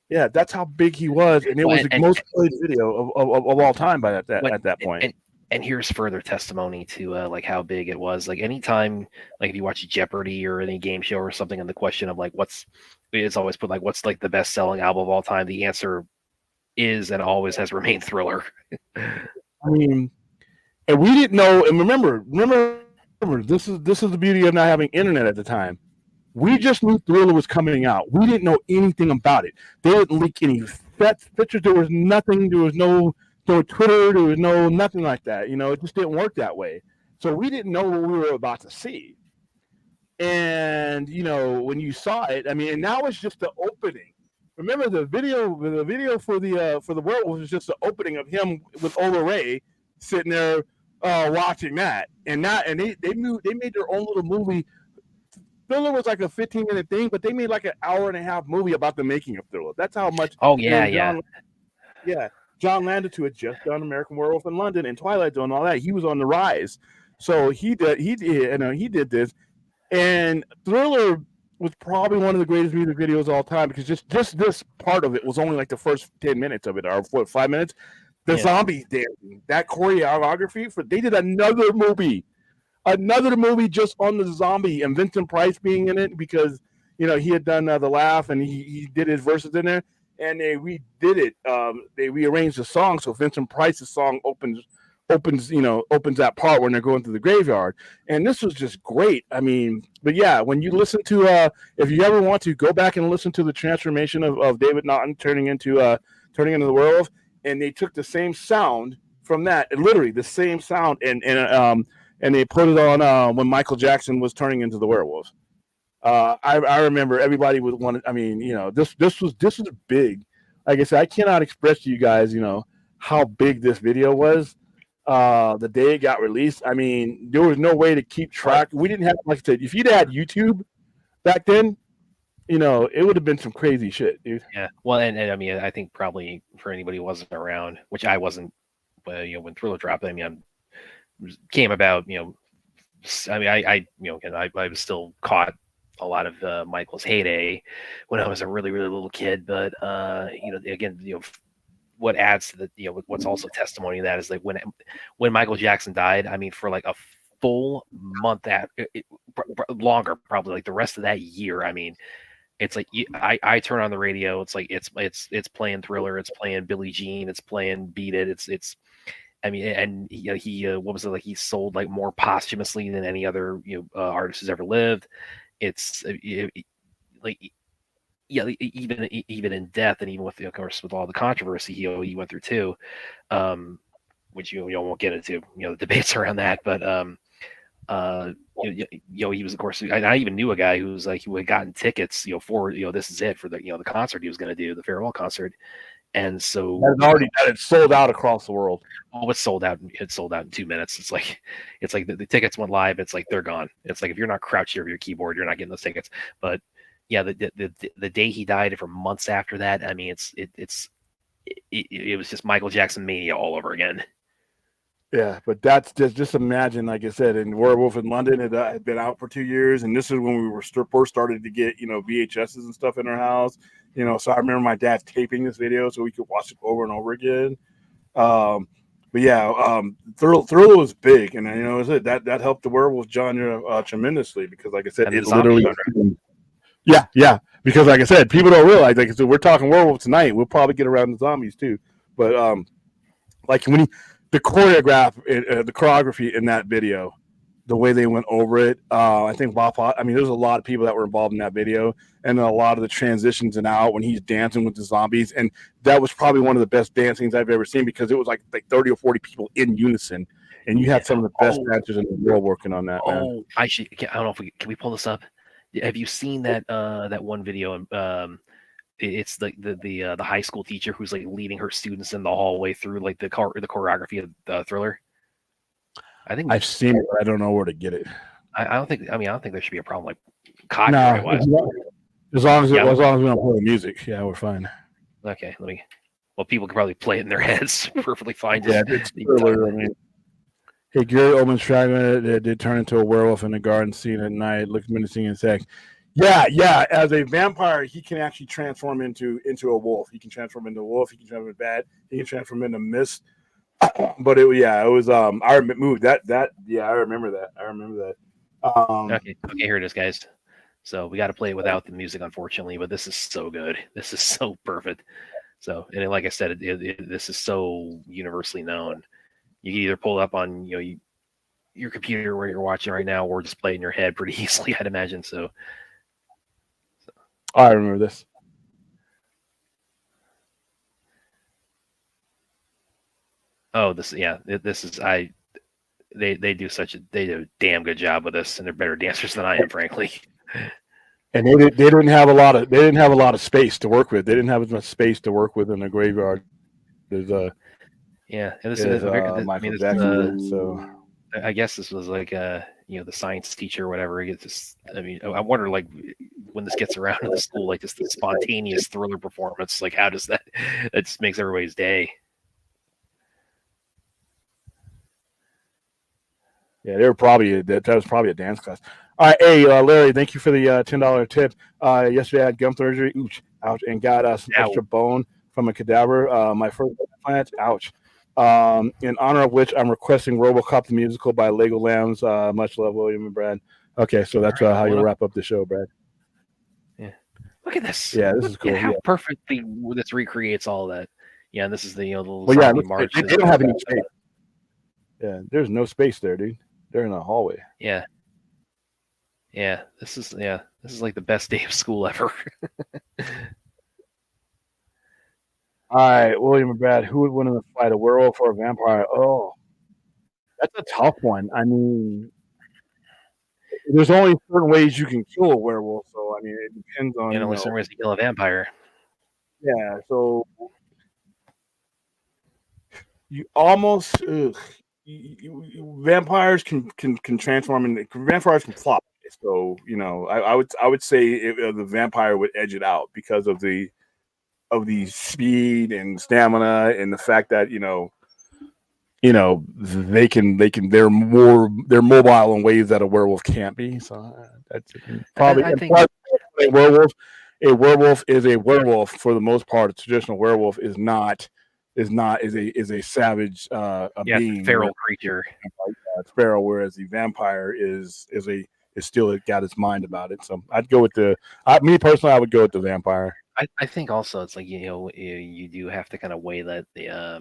Yeah, that's how big he was, and it was the most played video of all time by at that point. And here's further testimony to like how big it was. Like anytime, like if you watch Jeopardy or any game show or something, and the question of like it's always put like what's like the best selling album of all time, the answer is and always has remained Thriller. I mean, and we didn't know. And remember, this is the beauty of not having internet at the time. We just knew Thriller was coming out. We didn't know anything about it. They didn't leak any pictures. There was nothing. There was no Twitter. There was nothing like that. It just didn't work that way. So we didn't know what we were about to see. And when you saw it, I mean, and now it's just the opening. Remember the video for the Werewolves was just the opening of him with Ola Ray sitting there watching that, and they made their own little movie. Thriller was like a 15-minute thing, but they made like an hour-and-a-half movie about the making of Thriller. That's how much. Oh yeah. John Landis, who had just done American Werewolf in London and Twilight Zone and all that, he was on the rise. So he did this, and Thriller was probably one of the greatest music videos of all time because just this part of it was only like the first 10 minutes of it, or 5 minutes. The zombies dancing, that choreography they did another movie just on the zombie and Vincent Price being in it because he had done The Laugh and he did his verses in there, and they redid it. They rearranged the song so Vincent Price's song opens that part when they're going through the graveyard, and this was just great. I mean, but yeah, when you listen to if you ever want to go back and listen to the transformation of David Naughton turning into the werewolf, and they took the same sound from that, literally the same sound, and they put it on when Michael Jackson was turning into the werewolf. I remember everybody would want to. I mean, this was big. Like I said, I cannot express to you guys, how big this video was. The day it got released, I mean, there was no way to keep track. We didn't have, like I said, if you'd had YouTube back then, it would have been some crazy shit, dude. Yeah. Well, and I mean, I think probably for anybody who wasn't around, which I wasn't, but when Thriller dropped, I mean, came about, I mean, I was still caught a lot of Michael's heyday when I was a really, really little kid. But again, what adds to the what's also testimony of that is like when Michael Jackson died, I mean, for like a full month longer, probably like the rest of that year, I mean, it's like I turn on the radio, it's like it's playing Thriller, it's playing Billie Jean, it's playing Beat It, it's I mean, and he what was it, like he sold like more posthumously than any other artist who's ever lived. It's like even in death, and even with of course with all the controversy he went through too, which you won't get into the debates around that, but he was, of course, I even knew a guy who had gotten tickets for this is it for the concert he was going to do, the farewell concert. And so that had sold out across the world. Oh, it sold out in 2 minutes. It's like the tickets went live. It's like they're gone. It's like if you're not crouched over your keyboard, you're not getting those tickets. But yeah, the day he died, for months after that, I mean, it was just Michael Jackson mania all over again. Yeah, but that's just imagine, like I said, in Werewolf in London, it had been out for 2 years, and this is when we were first started to get VHSs and stuff in our house. So I remember my dad taping this video so we could watch it over and over again. But yeah, Thriller was big, and that helped the werewolf genre tremendously because, like I said, it literally. Yeah, because like I said, people don't realize. Like, so we're talking werewolf tonight. We'll probably get around the zombies too, but like when the choreography in that video, the way they went over it, I think there's a lot of people that were involved in that video, and a lot of the transitions and out when he's dancing with the zombies, and that was probably one of the best dancings I've ever seen because it was like 30 or 40 people in unison, and you had some of the best dancers in the world working on that. Man. I don't know if can we pull this up? Have you seen that one video? It's like the high school teacher who's like leading her students in the hallway through like the choreography of the Thriller. I think I've seen it, but I don't know where to get it. I don't think there should be a problem like copyright wise. As long as we don't play the music, yeah, we're fine. Okay, people can probably play it in their heads perfectly fine. Yeah, it's Thriller. I mean, Hey, Gary Oldman's fragment did turn into a werewolf in a garden scene at night. Looked menacing and sex. Yeah. As a vampire, he can actually transform into a wolf. He can transform into a wolf. He can transform into bat. He can transform into mist. But it was I moved that. Yeah, I remember that. Okay, here it is, guys. So we got to play it without the music, unfortunately. But this is so good. This is so perfect. So, and like I said, this is so universally known. You can either pull it up on your computer where you're watching right now, or just play it in your head pretty easily, I'd imagine. So I remember this. Oh, this is they do a damn good job with this, and they're better dancers than I am, frankly. And they didn't have a lot of space to work with. They didn't have as much space to work with in the graveyard. There's yeah, and this is Michael Jackson. So I guess this was like the science teacher or whatever. I wonder, like, when this gets around to the school, like just the spontaneous thriller performance, like how does that just makes everybody's day. Yeah, that was probably a dance class. All right, hey Larry, thank you for the $10 tip. Yesterday I had gum surgery, ouch, and got some extra bone from a cadaver. My first implant, ouch. In honor of which I'm requesting RoboCop the musical by Lego Lambs. Much love, William and Brad. Okay, so that's how you wrap up the show, Brad. Yeah, look at this. Yeah, this is cool. How perfectly this recreates all that. Yeah, and this is the march. They don't have any space. Yeah, there's no space there, dude. They're in a hallway. Yeah. This is like the best day of school ever. All right, William and Brad, who would win in a fight, a werewolf or a vampire? Oh, that's a tough one. I mean, there's only certain ways you can kill a werewolf, so I mean, it depends on. Only certain ways to kill a vampire. Yeah, so you almost vampires can transform, and vampires can flop. So I would say the vampire would edge it out because of the speed and stamina and the fact that they're mobile in ways that a werewolf can't be. So that's probably. I think a werewolf is a werewolf for the most part. A traditional werewolf is a savage being, feral creature. Feral, whereas the vampire is still got its mind about it. So I'd go with me personally, I would go with the vampire. I think also it's like you do have to kind of weigh that a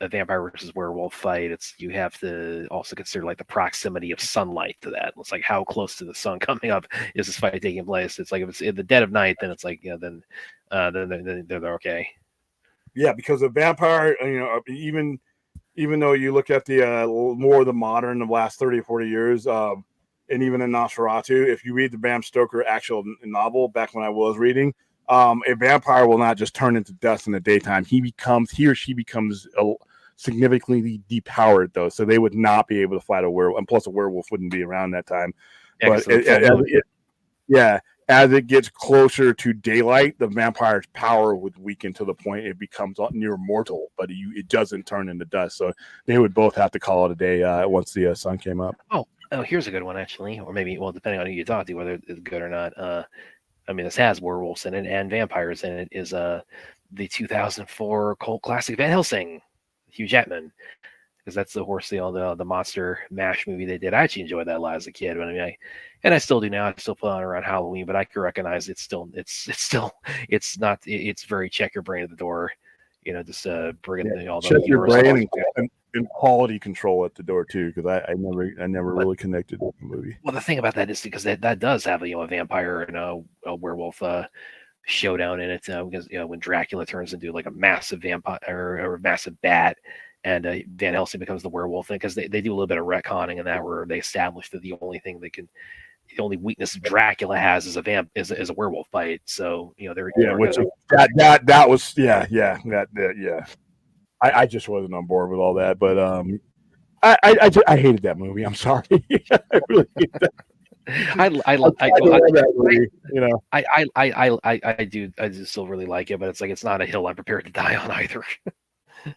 vampire versus werewolf fight. You have to also consider like the proximity of sunlight to that. It's like how close to the sun coming up is this fight taking place. It's like if it's in the dead of night, then it's like then they're okay. Yeah, because a vampire, even though you look at the more of the modern, the last 30 or 40 years, and even in Nosferatu, if you read the Bram Stoker actual novel back when I was reading, a vampire will not just turn into dust in the daytime. He or she becomes significantly depowered, though, so they would not be able to fight a werewolf, and plus a werewolf wouldn't be around that time. But as it gets closer to daylight, the vampire's power would weaken to the point it becomes near mortal, but it doesn't turn into dust. So they would both have to call it a day once the sun came up. Oh, here's a good one, actually. Or maybe, well, depending on who you talk to, whether it's good or not. I mean, this has werewolves in it and vampires in it, is the 2004 cult classic Van Helsing, Hugh Jackman. Because that's the monster mash movie they did. I actually enjoyed that a lot as a kid. But I mean, I still do now. I still put on around Halloween, but I can recognize it's very check your brain at the door. Just bringing all the check your brain and quality control at the door too. Because I never really connected with the movie. Well, the thing about that is because that does have a vampire and a werewolf showdown in it. Because when Dracula turns into like a massive vampire or a massive bat. And Van Helsing becomes the werewolf thing because they do a little bit of retconning in that where they establish that the only weakness Dracula has is a werewolf bite. So I just wasn't on board with all that, but I hated that movie. I'm sorry, I really hate that. I do still really like it, but it's like it's not a hill I'm prepared to die on either.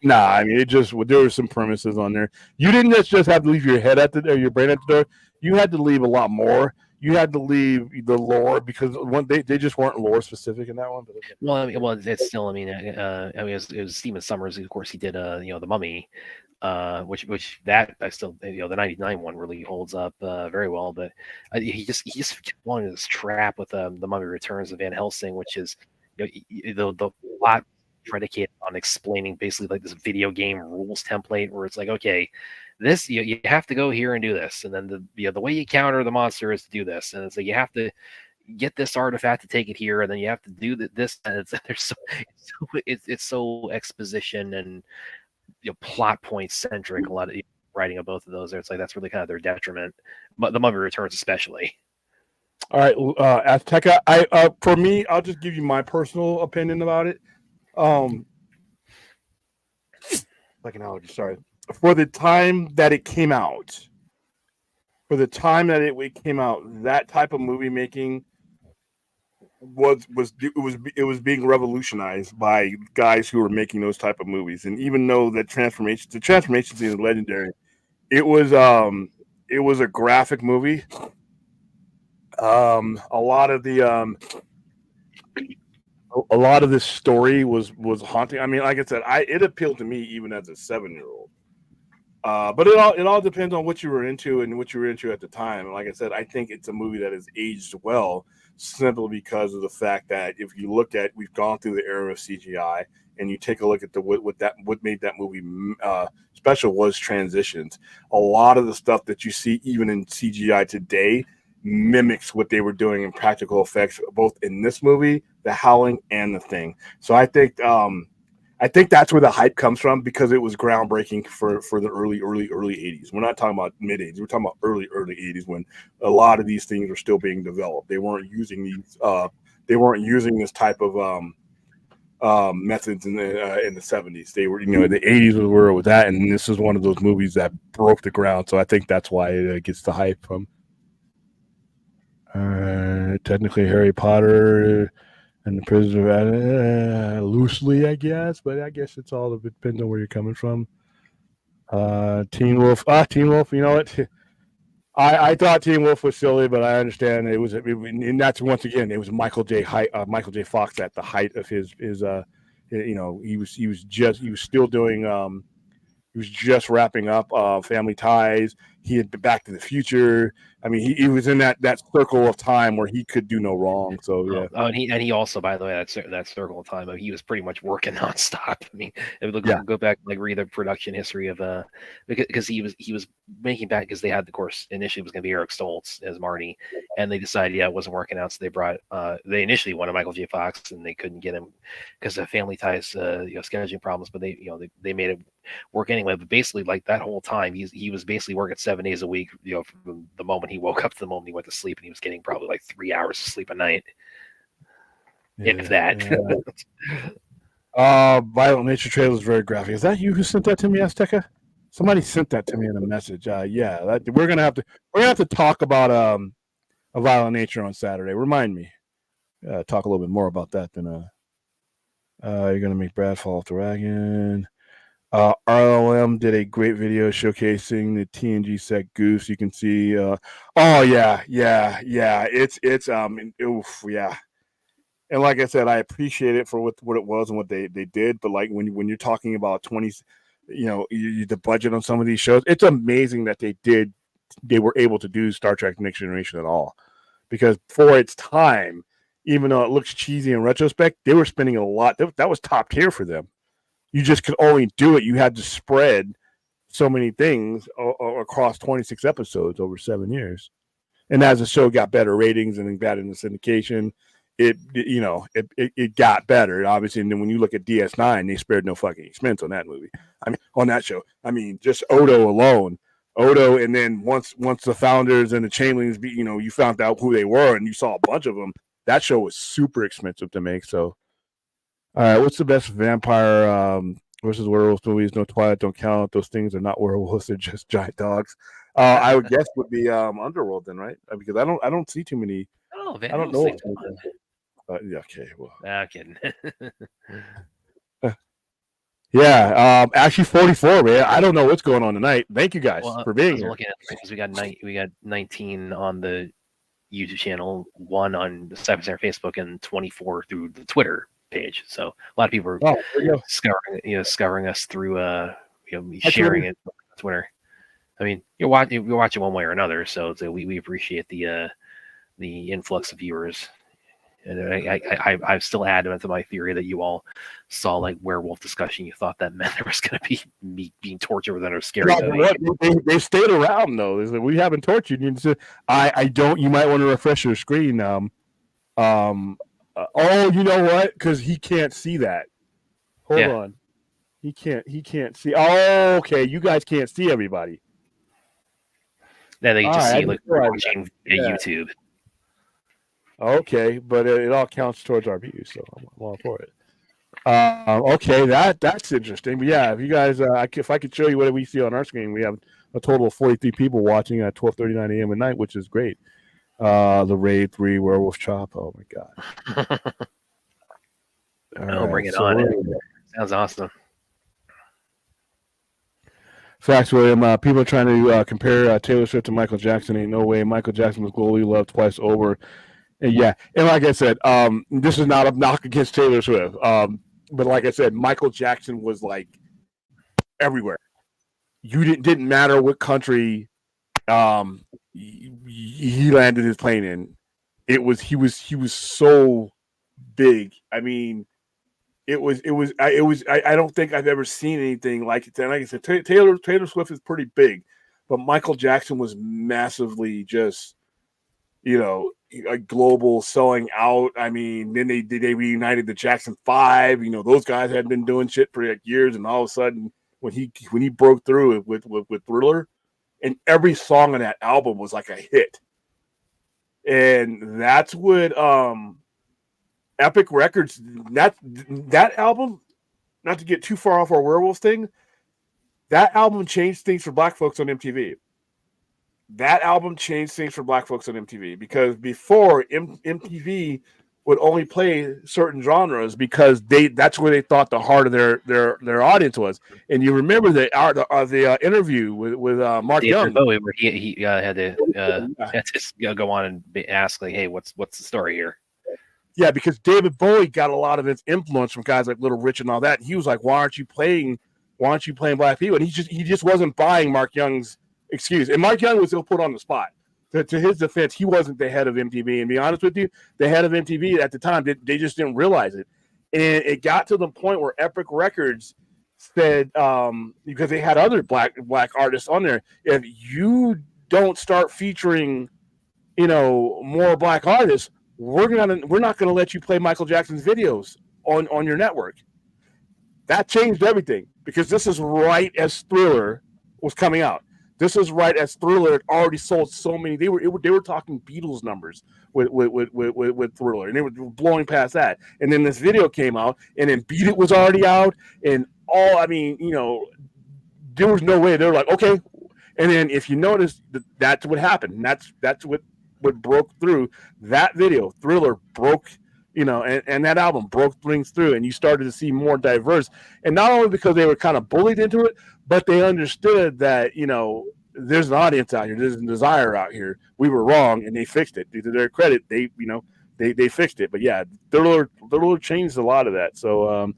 Nah, I mean, there were some premises on there. You didn't just have to leave your head or your brain at the door. You had to leave a lot more. You had to leave the lore because they just weren't lore specific in that one. But it's still. I mean, it was Steven Summers. Of course, he did the Mummy, which that I still the '99 one really holds up very well. But he just wanted this trap with the Mummy Returns of Van Helsing, which is the plot predicated on explaining basically like this video game rules template where it's like, okay, this you have to go here and do this, and then the way you counter the monster is to do this, and it's like you have to get this artifact to take it here, and then you have to do this, and it's so exposition and plot point centric. A lot of writing of both of those, it's like that's really kind of their detriment, but the Mummy Returns especially. All right, Azteca. For me, I'll just give you my personal opinion about it. Like an allergy, sorry. For the time that it came out, that type of movie making was being revolutionized by guys who were making those type of movies. And even though the transformation scene is legendary, it was a graphic movie. A lot of this story was haunting. I mean, like I said, it appealed to me even as a 7-year-old. But it all depends on what you were into and what you were into at the time. And like I said, I think it's a movie that has aged well, simply because of the fact that if you look at, we've gone through the era of CGI, and you take a look at what made that movie special was transitions. A lot of the stuff that you see even in CGI today mimics what they were doing in practical effects, both in this movie, The Howling, and The Thing. So I think that's where the hype comes from, because it was groundbreaking for the early 80s. We're not talking about mid 80s. We're talking about early 80s, when a lot of these things were still being developed. They weren't using this type of methods in the 70s. They were, the 80s was where it was at, and this is one of those movies that broke the ground. So I think that's why it gets the hype from. Technically, Harry Potter and the Prisoner of loosely, I guess, but I guess it's all depends on where you're coming from. Teen Wolf. Teen Wolf. You know what? I thought Teen Wolf was silly, but I understand and that's, once again, it was Michael J. Fox at the height of his he was just wrapping up Family Ties. He had been Back to the Future. I mean, he was in that circle of time where he could do no wrong. So yeah. And he also, by the way, that circle of time, he was pretty much working nonstop. I mean, go back and read the production history of because he was making back, because they had, of course, initially it was going to be Eric Stoltz as Marty, and they decided it wasn't working out, so they brought they initially wanted Michael J. Fox, and they couldn't get him because of Family Ties scheduling problems, but they made it work anyway. But basically, like, that whole time he was basically working 7 days a week, from the moment he woke up to the moment he went to sleep, and he was getting probably like 3 hours of sleep a night, if that. Violent Nature trailer is very graphic. Is that you who sent that to me, Azteca? Somebody sent that to me in a message. We're gonna have to talk about a Violent Nature on Saturday. Remind me. Talk a little bit more about that than you're gonna make Brad fall off the wagon. RLM did a great video showcasing the TNG set Goose. You can see. It's oof, yeah. And like I said, I appreciate it for what it was and what they did. But like when you're talking about 20, the budget on some of these shows, it's amazing that they were able to do Star Trek Next Generation at all, because for its time, even though it looks cheesy in retrospect, they were spending a lot. That was top tier for them. You just could only do it. You had to spread so many things across 26 episodes over 7 years. And as the show got better ratings and got into syndication, it got better, obviously. And then when you look at DS9, they spared no fucking expense on that movie. I mean, on that show. I mean, just Odo alone. And then once the founders and the Chainlings, you found out who they were and you saw a bunch of them. That show was super expensive to make. So, all right, what's the best vampire versus werewolf movies? No, Twilight don't count. Those things are not werewolves; they're just giant dogs. I would guess would be Underworld then, right? Because I don't see too many. Oh, I don't know. Yeah, okay, well, I'm kidding. Yeah, actually 44, man. I don't know what's going on tonight. Thank you guys for being here. Looking at it because we got 19 on the YouTube channel, 1 on the Cyber Center Facebook, and 24 through the Twitter page. So a lot of people are discovering us through sharing it on Twitter. I mean, you're watching one way or another, so we appreciate the influx of viewers. And I still add to my theory that you all saw like werewolf discussion. You thought that meant there was going to be me being tortured with a scary movie. They stayed around though. Like, we haven't tortured you. I don't. You might want to refresh your screen. Oh, you know what? Because he can't see that. Hold on. He can't see. Oh, okay. You guys can't see everybody. Yeah, they just see like watching YouTube. Okay, but it all counts towards our views, so I'm all for it. Okay, that's interesting. But yeah, if you guys, if I could show you what we see on our screen, we have a total of 43 people watching at 12:39 a.m. at night, which is great. The Raid 3 Werewolf Chop. Oh my god! Bring it on! Sounds awesome. Facts, William. People are trying to compare Taylor Swift to Michael Jackson. Ain't no way. Michael Jackson was globally loved twice over. And like I said, this is not a knock against Taylor Swift. But like I said, Michael Jackson was like everywhere. You didn't matter what country he landed his plane in. He was so big. I mean, I don't think I've ever seen anything like it. And like I said, Taylor Swift is pretty big, but Michael Jackson was massively just, a global selling out. I mean, then they reunited the Jackson 5. Those guys had been doing shit for like years, and all of a sudden, when he broke through with Thriller, and every song on that album was like a hit. And that's what Epic Records, that album, not to get too far off our Werewolves thing, that album changed things for Black folks on MTV. That album changed things for Black folks on MTV, because before MTV would only play certain genres because that's where they thought the heart of their audience was. And you remember the interview with Mark Young, Bowie, where he had to go on and ask like, hey, what's the story here? Yeah, because David Bowie got a lot of his influence from guys like Little Rich and all that. And he was like, why aren't you playing Black people? And he just wasn't buying Mark Young's excuse. And Mark Young was still put on the spot. To his defense, he wasn't the head of MTV. And to be honest with you, the head of MTV at the time, they just didn't realize it. And it got to the point where Epic Records said, because they had other black artists on there, if you don't start featuring, more black artists, we're not gonna let you play Michael Jackson's videos on your network. That changed everything, because this is right as Thriller was coming out. This is right as Thriller had already sold so many. They were talking Beatles numbers with Thriller, and they were blowing past that. And then this video came out, and then Beat It was already out, and all. I mean, there was no way. They were like, okay. And then if you notice, that's what happened. That's what broke through. That video, Thriller, broke. And that album broke things through, and you started to see more diverse. And not only because they were kind of bullied into it, but they understood that, there's an audience out here, there's a desire out here. We were wrong, and they fixed it. To their credit, they fixed it. But yeah, Thriller changed a lot of that. So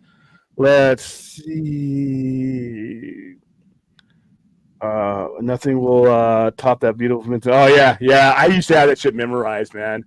let's see. Nothing will top that beautiful. Oh yeah. I used to have that shit memorized, man.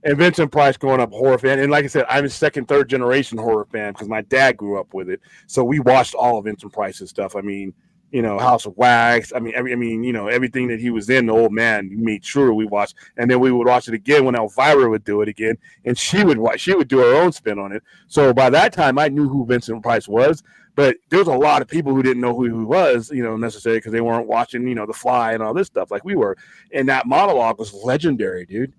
And Vincent Price growing up horror fan. And like I said, I'm a second, third generation horror fan because my dad grew up with it. So we watched all of Vincent Price's stuff. I mean, House of Wax. I mean, everything that he was in, the old man, we made sure we watched. And then we would watch it again when Elvira would do it again. And she would do her own spin on it. So by that time, I knew who Vincent Price was. But there was a lot of people who didn't know who he was, necessarily, because they weren't watching, The Fly and all this stuff like we were. And that monologue was legendary, dude.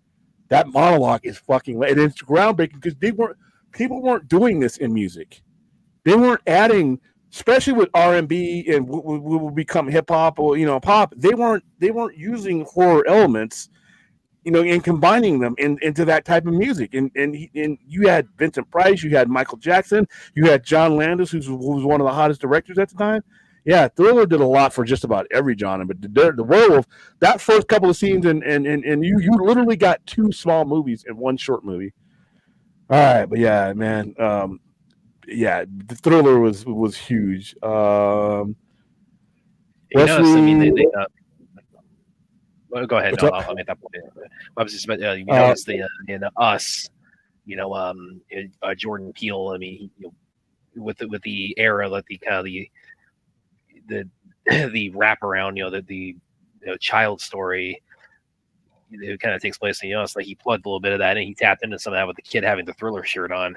That monologue is fucking, and it's groundbreaking because people weren't doing this in music. They weren't adding, especially with R&B and what will become hip hop or pop. They weren't using horror elements and combining them into that type of music. And you had Vincent Price, you had Michael Jackson, you had John Landis, who was one of the hottest directors at the time. Yeah, Thriller did a lot for just about every genre, but the Werewolf, that first couple of scenes, and you literally got 2 small movies and 1 short movie. All right, but yeah, man, the Thriller was huge. You notice, I mean, they well, go ahead. No, I'll make that point. I was just about, you notice in Us, Jordan Peele. I mean, with the era, like the kind of the wraparound, the child story, it kind of takes place in Us. Like he plugged a little bit of that, and he tapped into some of that with the kid having the Thriller shirt on.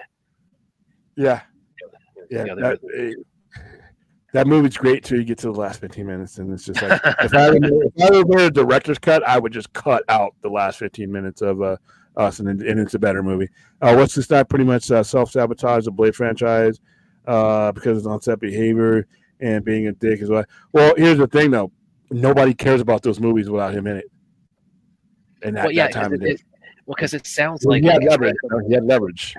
Yeah, that movie's great till you get to the last 15 minutes, and it's just like if I were a director's cut, I would just cut out the last 15 minutes of Us, and it's a better movie. What's this? Not pretty much self-sabotage the Blade franchise because it's on-set behavior and being a dick as well. Well, here's the thing, though: nobody cares about those movies without him in it. And that time of day. Well, because it sounds like he had leverage.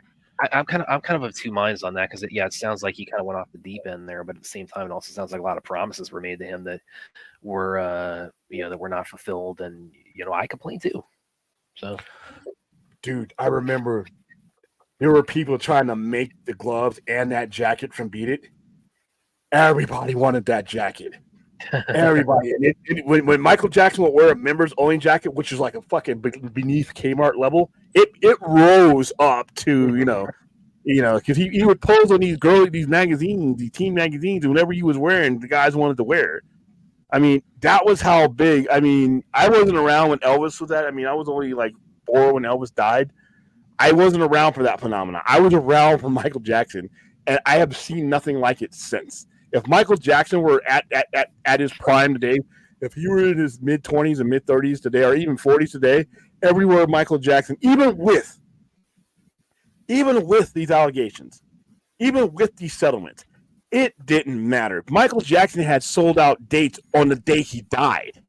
I'm kind of of 2 minds on that because it sounds like he kind of went off the deep end there, but at the same time, it also sounds like a lot of promises were made to him that were that were not fulfilled, and I complain too. So, dude, I remember there were people trying to make the gloves and that jacket from Beat It. Everybody wanted that jacket. Everybody. And when Michael Jackson would wear a members only jacket, which is like a fucking beneath Kmart level, it rose up to because he would pose on these magazines, these teen magazines, and whatever he was wearing, the guys wanted to wear it. I mean, that was how big. I mean, I wasn't around when Elvis was that. I mean, I was only like 4 when Elvis died. I wasn't around for that phenomenon. I was around for Michael Jackson, and I have seen nothing like it since. If Michael Jackson were at his prime today, if he were in his mid-20s and mid-30s today, or even 40s today, everywhere Michael Jackson, even with these allegations, even with these settlements, it didn't matter. Michael Jackson had sold out dates on the day he died.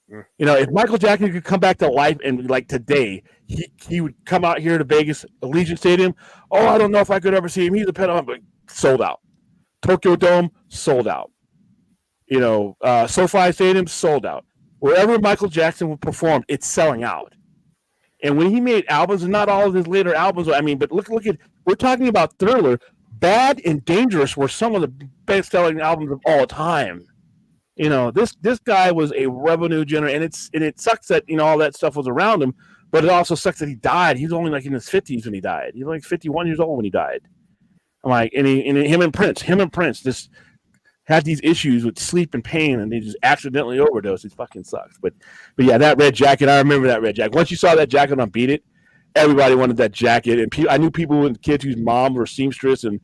If Michael Jackson could come back to life and like today, he would come out here to Vegas, Allegiant Stadium. Oh, I don't know if I could ever see him. He's a pet on, but sold out. Tokyo Dome, sold out. SoFi Stadium, sold out. Wherever Michael Jackson would perform, it's selling out. And when he made albums, and not all of his later albums, I mean, but look at, we're talking about Thriller. Bad and Dangerous were some of the best-selling albums of all time. This guy was a revenue generator, and it sucks that all that stuff was around him, but it also sucks that he died. He was only like in his 50s when he died. He was like 51 years old when he died. I'm like, and him and Prince just had these issues with sleep and pain, and they just accidentally overdosed. It fucking sucks. But yeah, that red jacket, I remember that red jacket. Once you saw that jacket on Beat It, everybody wanted that jacket, and I knew people and kids whose moms were seamstress and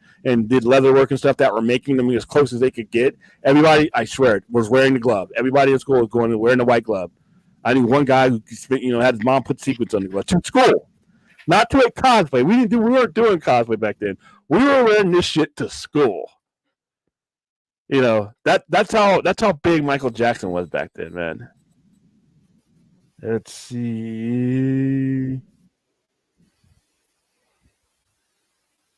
did leather work and stuff that were making them as close as they could get. Everybody, I swear, was wearing the glove. Everybody in school was going and wearing the white glove. I knew one guy who had his mom put sequins on the glove to school, not to a cosplay. We weren't doing cosplay back then. We were wearing this shit to school. That's how big Michael Jackson was back then, man. Let's see.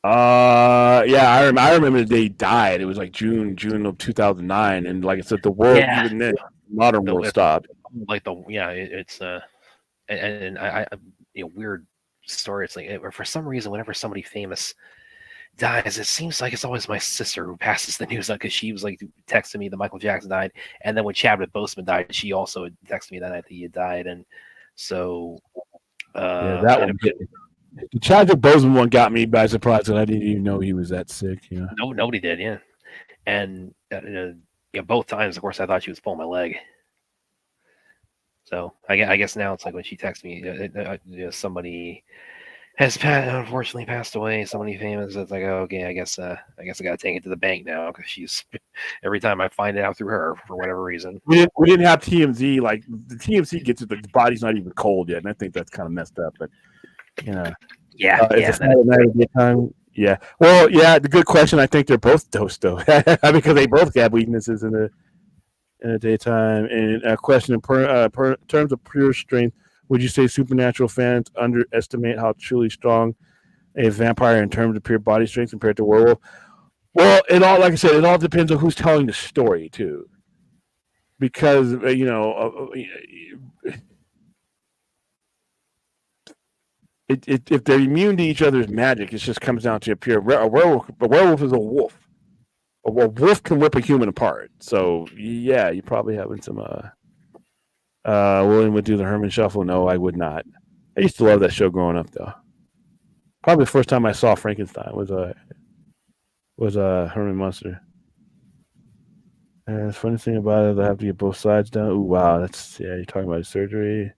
I remember the day he died. It was like June of 2009, and like I said, the world even then, modern world stopped. Like it's and I weird story. It's like for some reason, whenever somebody famous dies, it seems like it's always my sister who passes the news on, because she was like texting me that Michael Jackson died, and then when Chadwick Boseman died, she also texted me that night that he had died, and so that one. The Chadwick Boseman one got me by surprise, and I didn't even know he was that sick. No, nobody did. Yeah, and both times, of course, I thought she was pulling my leg. So I guess now it's like when she texts me, somebody has unfortunately passed away, somebody famous. It's like, oh, okay, I guess I gotta take it to the bank now, because she's every time I find it out through her for whatever reason. We didn't have TMZ. Like the TMZ gets it, the body's not even cold yet, and I think that's kind of messed up. But Yeah. Well, yeah. The good question. I think they're both dosed though, because they both have weaknesses in the daytime. And a question in terms of pure strength, Would you say supernatural fans underestimate how truly strong a vampire in terms of pure body strength compared to werewolf? Well, like I said, it all depends on who's telling the story too. Because if they're immune to each other's magic, it just comes down to a werewolf. A werewolf is a wolf. A wolf can rip a human apart. So yeah, you're probably having some. William would do the Herman Shuffle. No, I would not. I used to love that show growing up, though. Probably the first time I saw Frankenstein was Herman Munster. And the funny thing about it is I have to get both sides done. Ooh, wow, you're talking about surgery.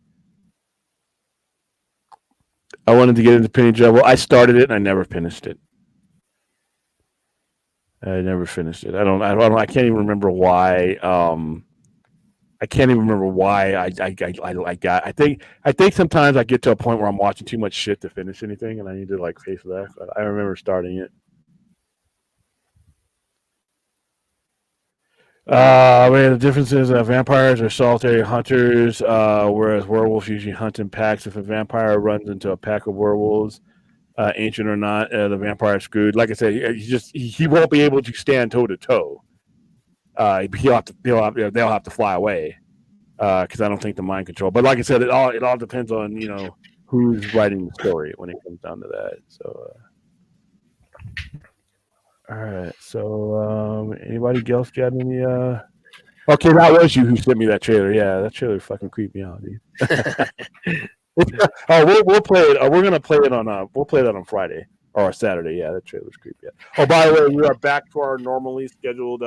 I wanted to get into Penny Dreadful. I started it and I never finished it. I can't even remember why. I can't even remember why I got. I think sometimes I get to a point where I'm watching too much shit to finish anything, and I need to face that. But I remember starting it. The difference is vampires are solitary hunters, whereas werewolves usually hunt in packs. If a vampire runs into a pack of werewolves, ancient or not, the vampire is screwed. Like I said, he won't be able to stand toe to toe. They'll have to fly away because I don't think the mind control. But like I said, it all depends on who's writing the story when it comes down to that. So. All right. So, anybody else got any? Okay, that was you who sent me that trailer. Yeah, that trailer fucking creeped me out, dude. We'll play it. We're gonna play it on. We'll play that on Friday or Saturday. Yeah, that trailer's creepy. Oh, by the way, we are back to our normally scheduled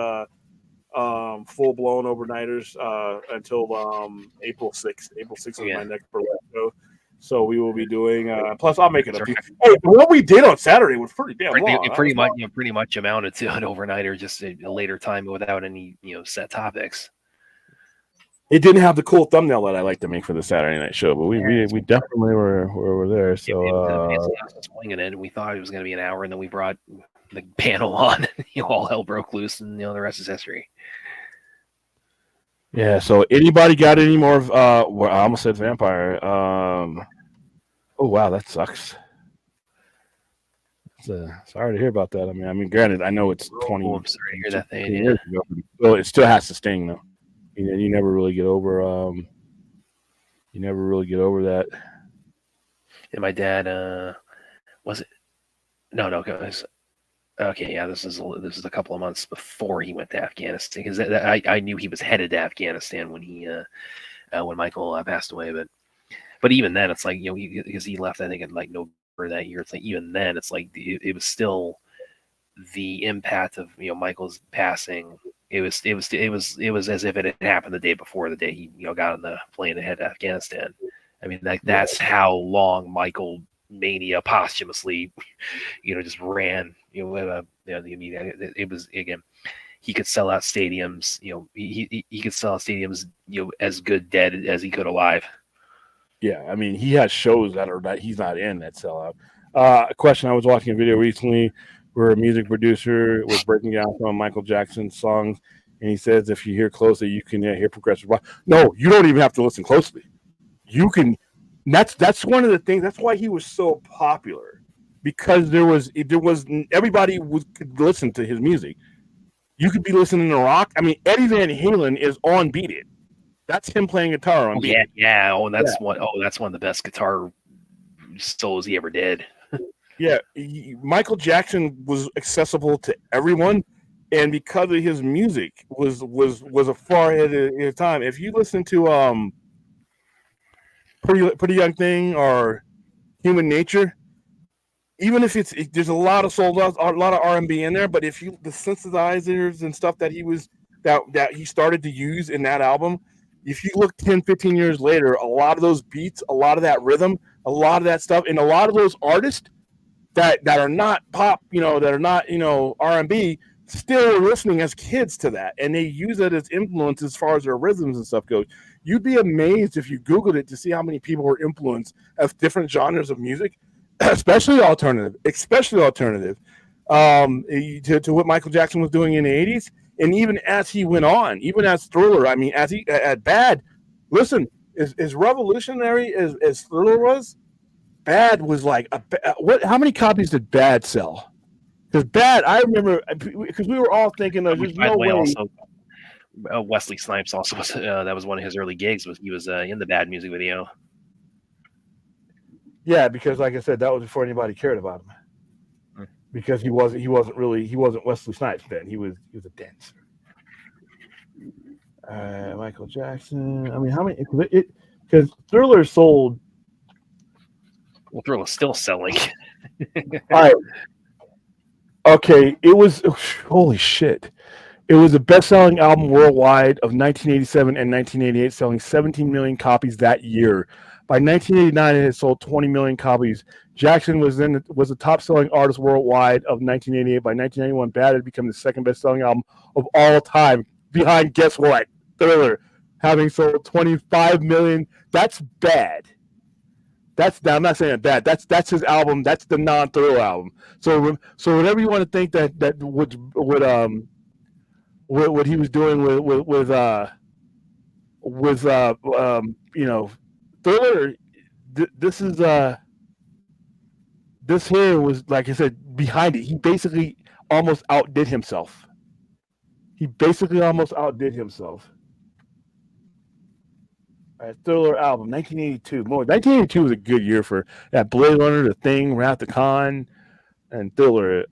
full blown overnighters until April 6th. April 6th is my next burlesque show. So we will be doing. Plus, I'll make it a few. Hey, what we did on Saturday was pretty damn long. It pretty much amounted to an overnighter, just a later time without any set topics. It didn't have the cool thumbnail that I like to make for the Saturday night show, but we definitely were there. So swinging it, and we thought it was going to be an hour, and then we brought the panel on. All hell broke loose, and the rest is history. Yeah, so anybody got any more I almost said vampire. Oh wow, that sucks. Sorry to hear about that. I mean, granted, I know it's 20 I'm sorry to hear that thing. Years ago, so it still has to sting though. You never really get over that. And my dad was it? No, guys. Okay, yeah, this is a couple of months before he went to Afghanistan, because I knew he was headed to Afghanistan when Michael passed away, but even then it's like because he left I think in November that year. It's like even then it's like it was still the impact of Michael's passing. It was as if it had happened the day before, the day he got on the plane to head to Afghanistan. I mean that's how long Michael mania posthumously just ran. The media. It was again. He could sell out stadiums. He could sell out stadiums. As good dead as he could alive. Yeah, I mean, he has shows that he's not in that sell out. A question: I was watching a video recently where a music producer was breaking down some of Michael Jackson's songs, and he says if you hear closely, you can hear progressive rock. No, you don't even have to listen closely. You can. That's one of the things. That's why he was so popular. Because there was everybody could listen to his music. You could be listening to rock. I mean, Eddie Van Halen is on Beat It. That's him playing guitar on Beat It. Yeah. That's one of the best guitar solos he ever did. Yeah, Michael Jackson was accessible to everyone, and because of his music, was a far ahead of his time. If you listen to Pretty Young Thing or Human Nature. Even if there's a lot of soul, a lot of R&B in there, but if the synthesizers and stuff that he started to use in that album, if you look 10, 15 years later, a lot of those beats, a lot of that rhythm, a lot of that stuff, and a lot of those artists that are not pop, that are not, R&B, still are listening as kids to that, and they use it as influence as far as their rhythms and stuff goes. You'd be amazed if you Googled it to see how many people were influenced of different genres of music. Especially alternative, to what Michael Jackson was doing in the 80s. And even as he went on, even as Thriller, I mean, as he at Bad, listen, as revolutionary as Thriller was, Bad was like what? How many copies did Bad sell? Because Bad, I remember, because we were all thinking there's By no the way, way. also Wesley Snipes also was that was one of his early gigs. He was in the Bad music video. Yeah, because like I said, that was before anybody cared about him. Because he wasn't Wesley Snipes then. He was a dancer. Michael Jackson. I mean, how many? Because Thriller sold. Well, Thriller's still selling. All right. Okay, it was holy shit. It was the best-selling album worldwide of 1987 and 1988, selling 17 million copies that year. By 1989, it had sold 20 million copies. Jackson was the top-selling artist worldwide of 1988. By 1991, Bad had become the second best-selling album of all time, behind guess what? Thriller, having sold 25 million. That's Bad. I'm not saying Bad. That's his album. That's the non-Thriller album. So whatever you want to think that what he was doing with Thriller. This is this here was, like I said, behind it. He basically almost outdid himself. Thriller album, 1982. 1982 was a good year for that. Blade Runner, The Thing, Wrath the Khan, and Thriller.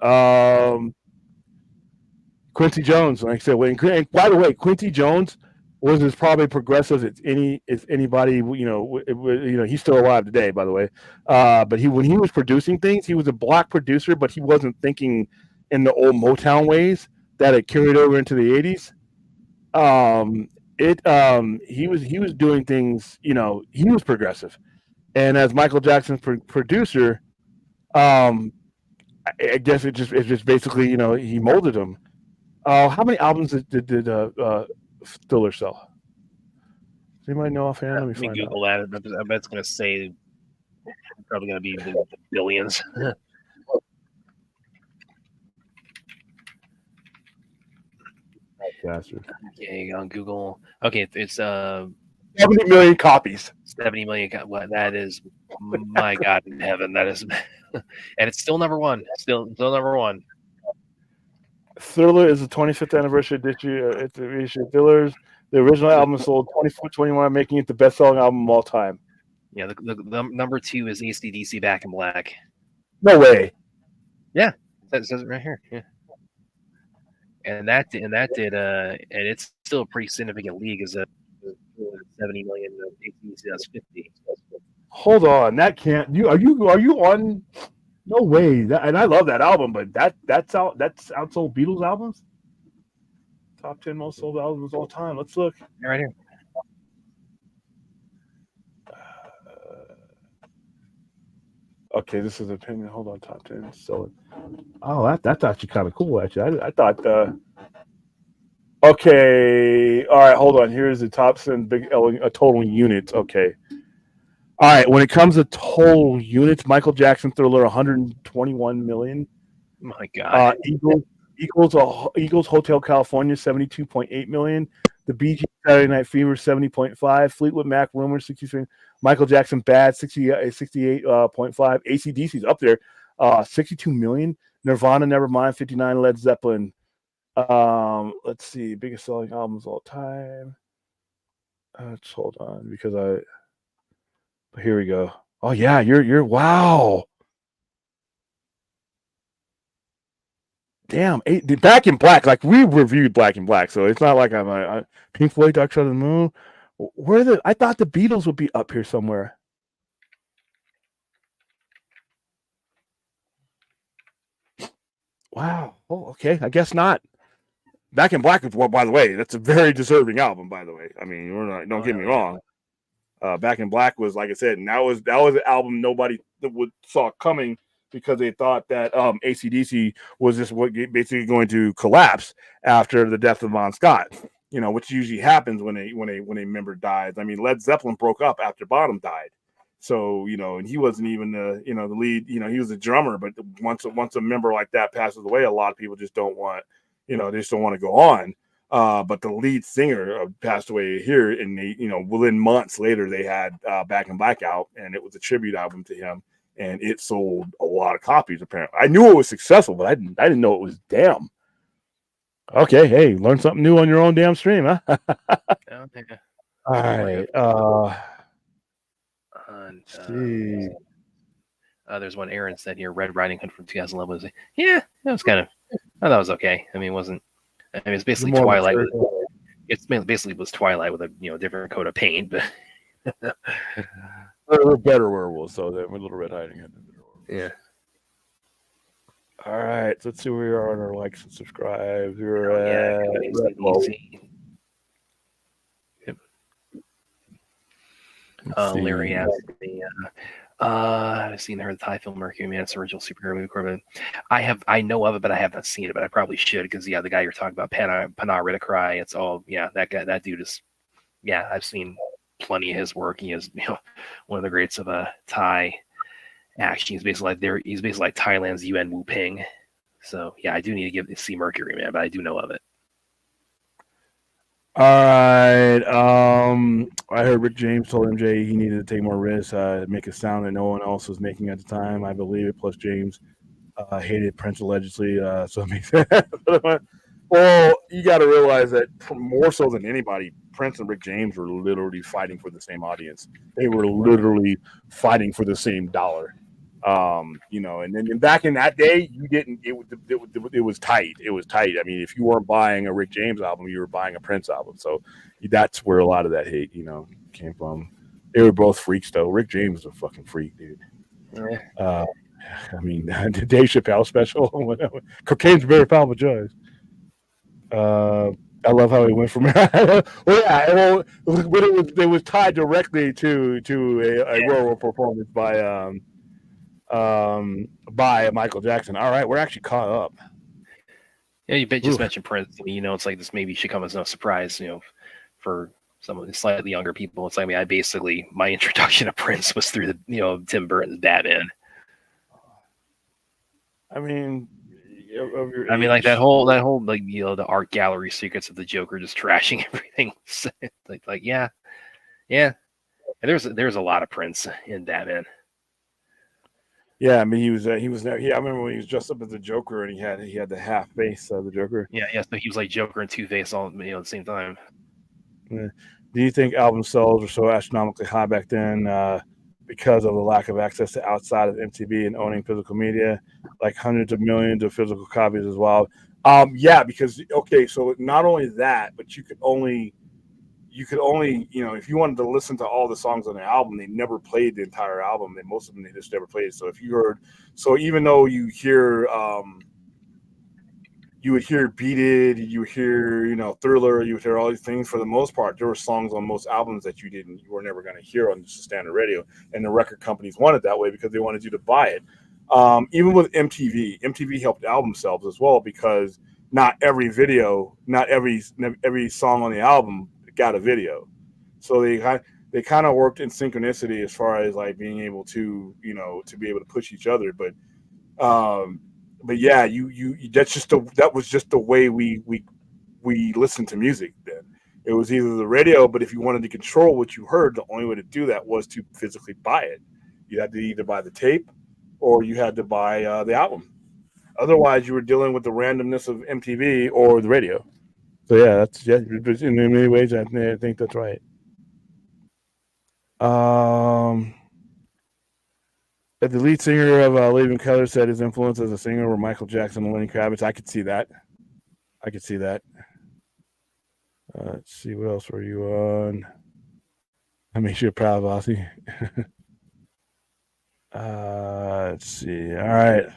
Quincy Jones, like I said, and by the way, Quincy Jones was as probably progressive as anybody. He's still alive today, by the way. But when he was producing things, he was a black producer, but he wasn't thinking in the old Motown ways that it carried over into the 80s. He was doing things. He was progressive, and as Michael Jackson's producer, I guess it's just basically he molded him. How many albums did Thriller sell? Does anybody know offhand? Let me find Google out. that. I bet it's going to say probably going to be the billions. Okay, on Google. Okay, it's 70 million copies. 70 million. What that is? My God in heaven, that is, and it's still number one. Still number one. Thriller is the 25th anniversary edition of Thrillers. The original album sold 24.21, making it the best-selling album of all time. Yeah, the number 2 is AC/DC Back in Black. No way. Yeah, that says it right here. Yeah, and it's still a pretty significant league as a 70 million. AC/DC does 50. Hold on, that can't. Are you on? No way. And I love that album, but that's outsold Beatles albums. Top 10 most sold albums of all time. Let's look. Right here. Okay, this is opinion. Hold on, top 10 selling. Oh, that's actually kind of cool. Actually, I thought. Okay, all right. Hold on. Here's the top 10 total units. Okay. All right, when it comes to total units, Michael Jackson Thriller 121 million. My God. Eagles Hotel California 72.8 million. The Bee Gees Saturday Night Fever 70.5. Fleetwood Mac Rumors 63. Michael Jackson Bad 68.5. AC/DC's up there 62 million. Nirvana Nevermind 59. Led Zeppelin. Let's see, biggest selling albums all time. Let's hold on because here we go. Oh yeah, you're wow. Damn, Back in Black. Like we reviewed Black in Black, so it's not like I'm Pink Floyd, Dark Side of the Moon. I thought the Beatles would be up here somewhere. Wow. Oh, okay. I guess not. Back in Black, by the way, that's a very deserving album. By the way, I mean, don't get me wrong. Back in Black was, like I said, and that was an album nobody saw coming because they thought that AC/DC was just basically going to collapse after the death of Bon Scott, which usually happens when a member dies. I mean, Led Zeppelin broke up after Bonham died, so and he wasn't even the lead. He was a drummer, but once a member like that passes away, a lot of people just don't want they just don't want to go on. But the lead singer passed away here, and they, within months later, they had Back in Black out, and it was a tribute album to him, and it sold a lot of copies. Apparently, I knew it was successful, but I didn't know it was damn. Okay, hey, learn something new on your own damn stream, huh? All right. See. There's one Aaron said here, Red Riding Hood from 2011. Yeah, that was kind of. Oh, that was okay. I mean, it wasn't. I mean, it's basically Twilight. It's basically was Twilight with a different coat of paint, but we're better werewolves, so we're Little Red Riding Hood. Yeah. All right, so let's see where we are on our likes and subscribes. We're Larry asked me. I've seen the Thai film Mercury Man. It's an original superhero movie. Corbin. I know of it, but I haven't seen it. But I probably should because the guy you're talking about, Pana Ridacry. It's all that guy. That dude is I've seen plenty of his work. He is one of the greats of Thai action. He's basically like Thailand's Yuan Wu Ping. So I do need to see Mercury Man, but I do know of it. All right. I heard Rick James told MJ he needed to take more risks, make a sound that no one else was making at the time. I believe it. Plus, James hated Prince allegedly, so it makes sense. Well, you got to realize that more so than anybody, Prince and Rick James were literally fighting for the same audience. They were literally fighting for the same dollar. And then back in that day, you didn't. It was tight. It was tight. I mean, if you weren't buying a Rick James album, you were buying a Prince album. So that's where a lot of that hate, came from. They were both freaks, though. Rick James was a fucking freak, dude. Yeah. I mean, the Dave Chappelle special, cocaine's very powerful drugs. I love how he went from but it was tied directly to a werewolf performance by Michael Jackson. All right, we're actually caught up. Yeah, you just mentioned Prince. It's like this maybe should come as no surprise, for some of the slightly younger people. It's like, I mean, my introduction to Prince was through the Tim Burton's Batman. I mean, like that whole like the art gallery secrets of the Joker just trashing everything. And there's a lot of Prince in Batman. Yeah, I mean he was I remember when he was dressed up as the Joker and he had the half face of the Joker. Yeah, so he was like Joker and Two-Face all at the same time. Yeah. Do you think album sales were so astronomically high back then because of the lack of access to outside of MTV and owning physical media, like hundreds of millions of physical copies as well? Yeah, because so not only that, but you could only if you wanted to listen to all the songs on the album, they never played the entire album. And most of them, they just never played. So even though you hear, you would hear Beat It, you would hear, Thriller, you would hear all these things. For the most part, there were songs on most albums that you were never going to hear on just standard radio. And the record companies wanted that way because they wanted you to buy it. Even with MTV helped album sales as well, because not every song on the album got a video. So they kind of worked in synchronicity as far as like being able to to be able to push each other. But yeah, that was just the way we listened to music then. It was either the radio, but if you wanted to control what you heard, the only way to do that was to physically buy it. You had to either buy the tape or you had to buy the album. Otherwise, you were dealing with the randomness of MTV or the radio. So yeah, in many ways, I think that's right. The lead singer of Living Color said his influence as a singer were Michael Jackson and Lenny Kravitz. I could see that. Let's see, what else were you on? That makes you proud, Bossy. Let's see. All right.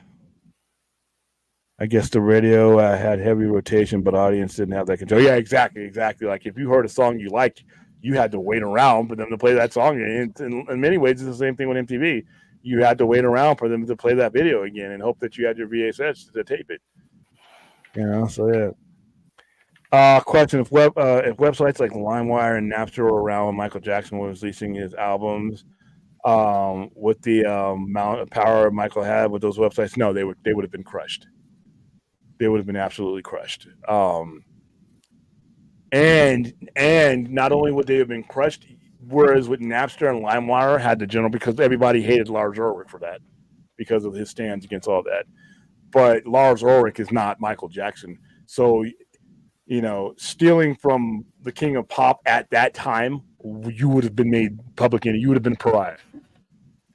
I guess the radio had heavy rotation, but audience didn't have that control. Yeah, exactly. Like if you heard a song you liked, you had to wait around for them to play that song. And in many ways, it's the same thing with MTV. You had to wait around for them to play that video again and hope that you had your VHS to tape it. So yeah. Question: If websites like LimeWire and Napster were around when Michael Jackson was releasing his albums, with the amount of power Michael had with those websites, no, they would have been crushed. They would have been absolutely crushed. and not only would they have been crushed, whereas with Napster and LimeWire had the general, because everybody hated Lars Ulrich for that because of his stands against all that. But Lars Ulrich is not Michael Jackson, so stealing from the king of pop at that time, you would have been made public enemy. You would have been pariah.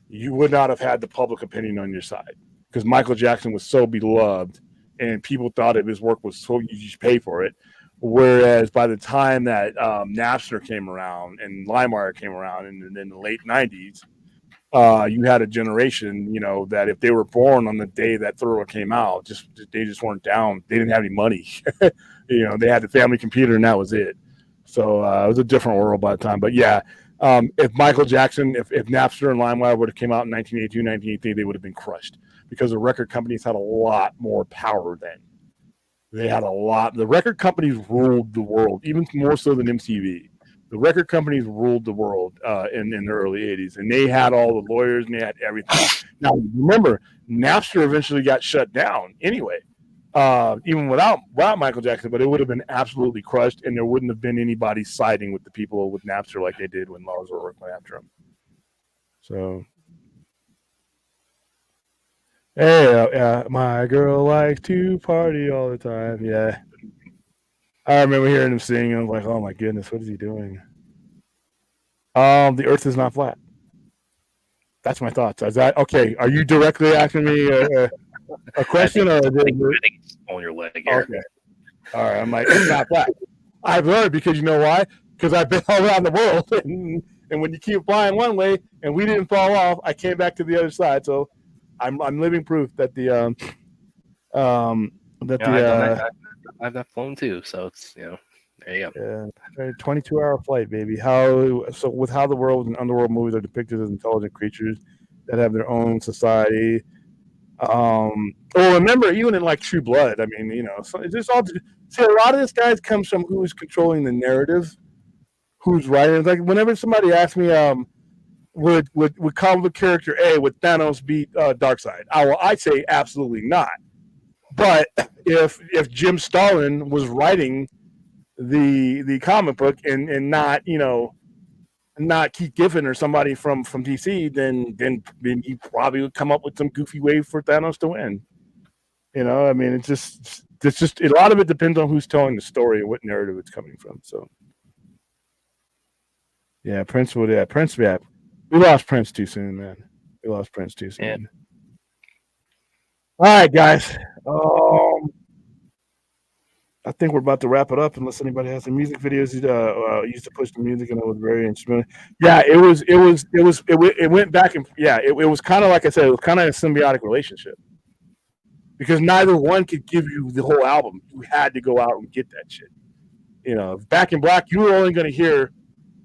You would not have had the public opinion on your side because Michael Jackson was so beloved and people thought of his work was so you just pay for it. Whereas by the time that Napster came around and LimeWire came around in the late 90s, you had a generation, that if they were born on the day that Thriller came out, they just weren't down. They didn't have any money. They had the family computer and that was it. So it was a different world by the time. But yeah, if Michael Jackson, if Napster and LimeWire would have came out in 1982, 1983, they would have been crushed because the record companies had a lot more power then. They had a lot. The record companies ruled the world, even more so than MTV. The record companies ruled the world in the early 80s, and they had all the lawyers and they had everything. Now, remember, Napster eventually got shut down anyway, even without Michael Jackson, but it would have been absolutely crushed, and there wouldn't have been anybody siding with the people with Napster like they did when Lars Ulrich went after him. So, hey, my girl likes to party all the time. Yeah. I remember hearing him sing, and I was like, oh my goodness, what is he doing? The earth is not flat. That's my thoughts. Is that okay? Are you directly asking me a question? I think it's on your leg here. Okay. All right. I'm like, it's not flat. I've learned because you know why? Because I've been all around the world. And when you keep flying one way and we didn't fall off, I came back to the other side. So I'm living proof that I've not flown too, so it's there you go. Yeah, 22-hour flight, baby. With how the world and underworld movies are depicted as intelligent creatures that have their own society. Remember, even in like True Blood, I mean, so it's just all. See, a lot of this guys comes from who's controlling the narrative, who's writing. It's like whenever somebody asks me, would comic character A would Thanos beat Darkseid? I'd say absolutely not. But if Jim Starlin was writing the comic book and not not Keith Giffen or somebody from DC, then he probably would come up with some goofy way for Thanos to win. I mean, it's just a lot of it depends on who's telling the story and what narrative it's coming from. So yeah, Prince. We lost Prince too soon, man. We lost Prince too soon. Yeah. All right, guys. I think we're about to wrap it up unless anybody has some music videos used to push the music, and it was very instrumental. Yeah, it went back and it was kind of like I said, it was kind of a symbiotic relationship because neither one could give you the whole album. You had to go out and get that shit. Back in Black, you were only going to hear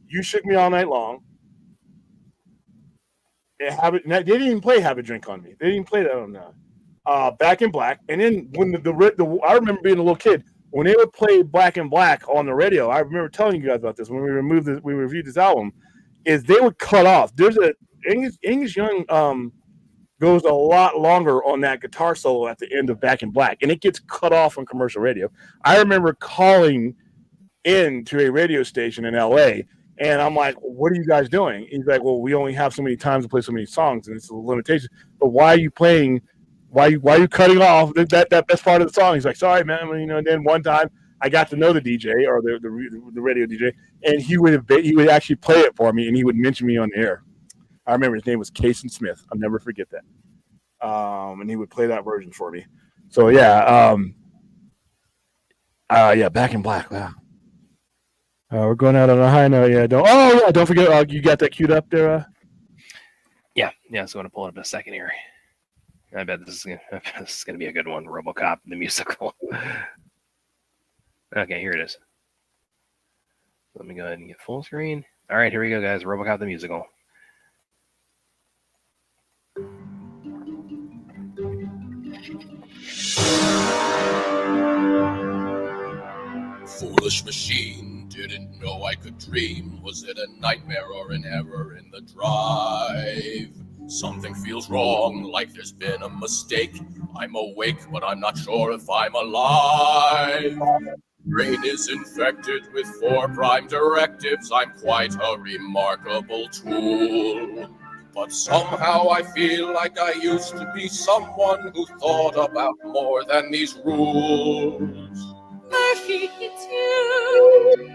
"You Shook Me All Night Long." They didn't even play "Have a Drink on Me." They didn't play that on Back in Black, and then when I remember being a little kid. When they would play Black in Black on the radio, I remember telling you guys about this when we reviewed this album, is they would cut off. There's Angus Young goes a lot longer on that guitar solo at the end of Back in Black, and it gets cut off on commercial radio. I remember calling into a radio station in LA, and I'm like, "What are you guys doing?" He's like, "Well, we only have so many times to play so many songs, and it's a limitation. But why are you playing?" Why are you cutting off that best part of the song? He's like, sorry, man. And then one time I got to know the DJ or the radio DJ, and he would actually play it for me, and he would mention me on the air. I remember his name was Cason Smith. I'll never forget that. And he would play that version for me. So yeah, Back in Black. Wow. We're going out on a high note. Yeah. Don't forget. You got that queued up there. Yeah. So I'm gonna pull it up in a second here. I bet this is gonna be a good one. RoboCop the musical. Okay, here it is. Let me go ahead and get full screen. All right, here we go, guys. RoboCop the musical. Foolish machine, didn't know I could dream. Was it a nightmare or an error in the drive? Something feels wrong, like there's been a mistake. I'm awake, but I'm not sure if I'm alive. Brain is infected with 4 prime directives. I'm quite a remarkable tool. But somehow I feel like I used to be someone who thought about more than these rules. Murphy, it's you.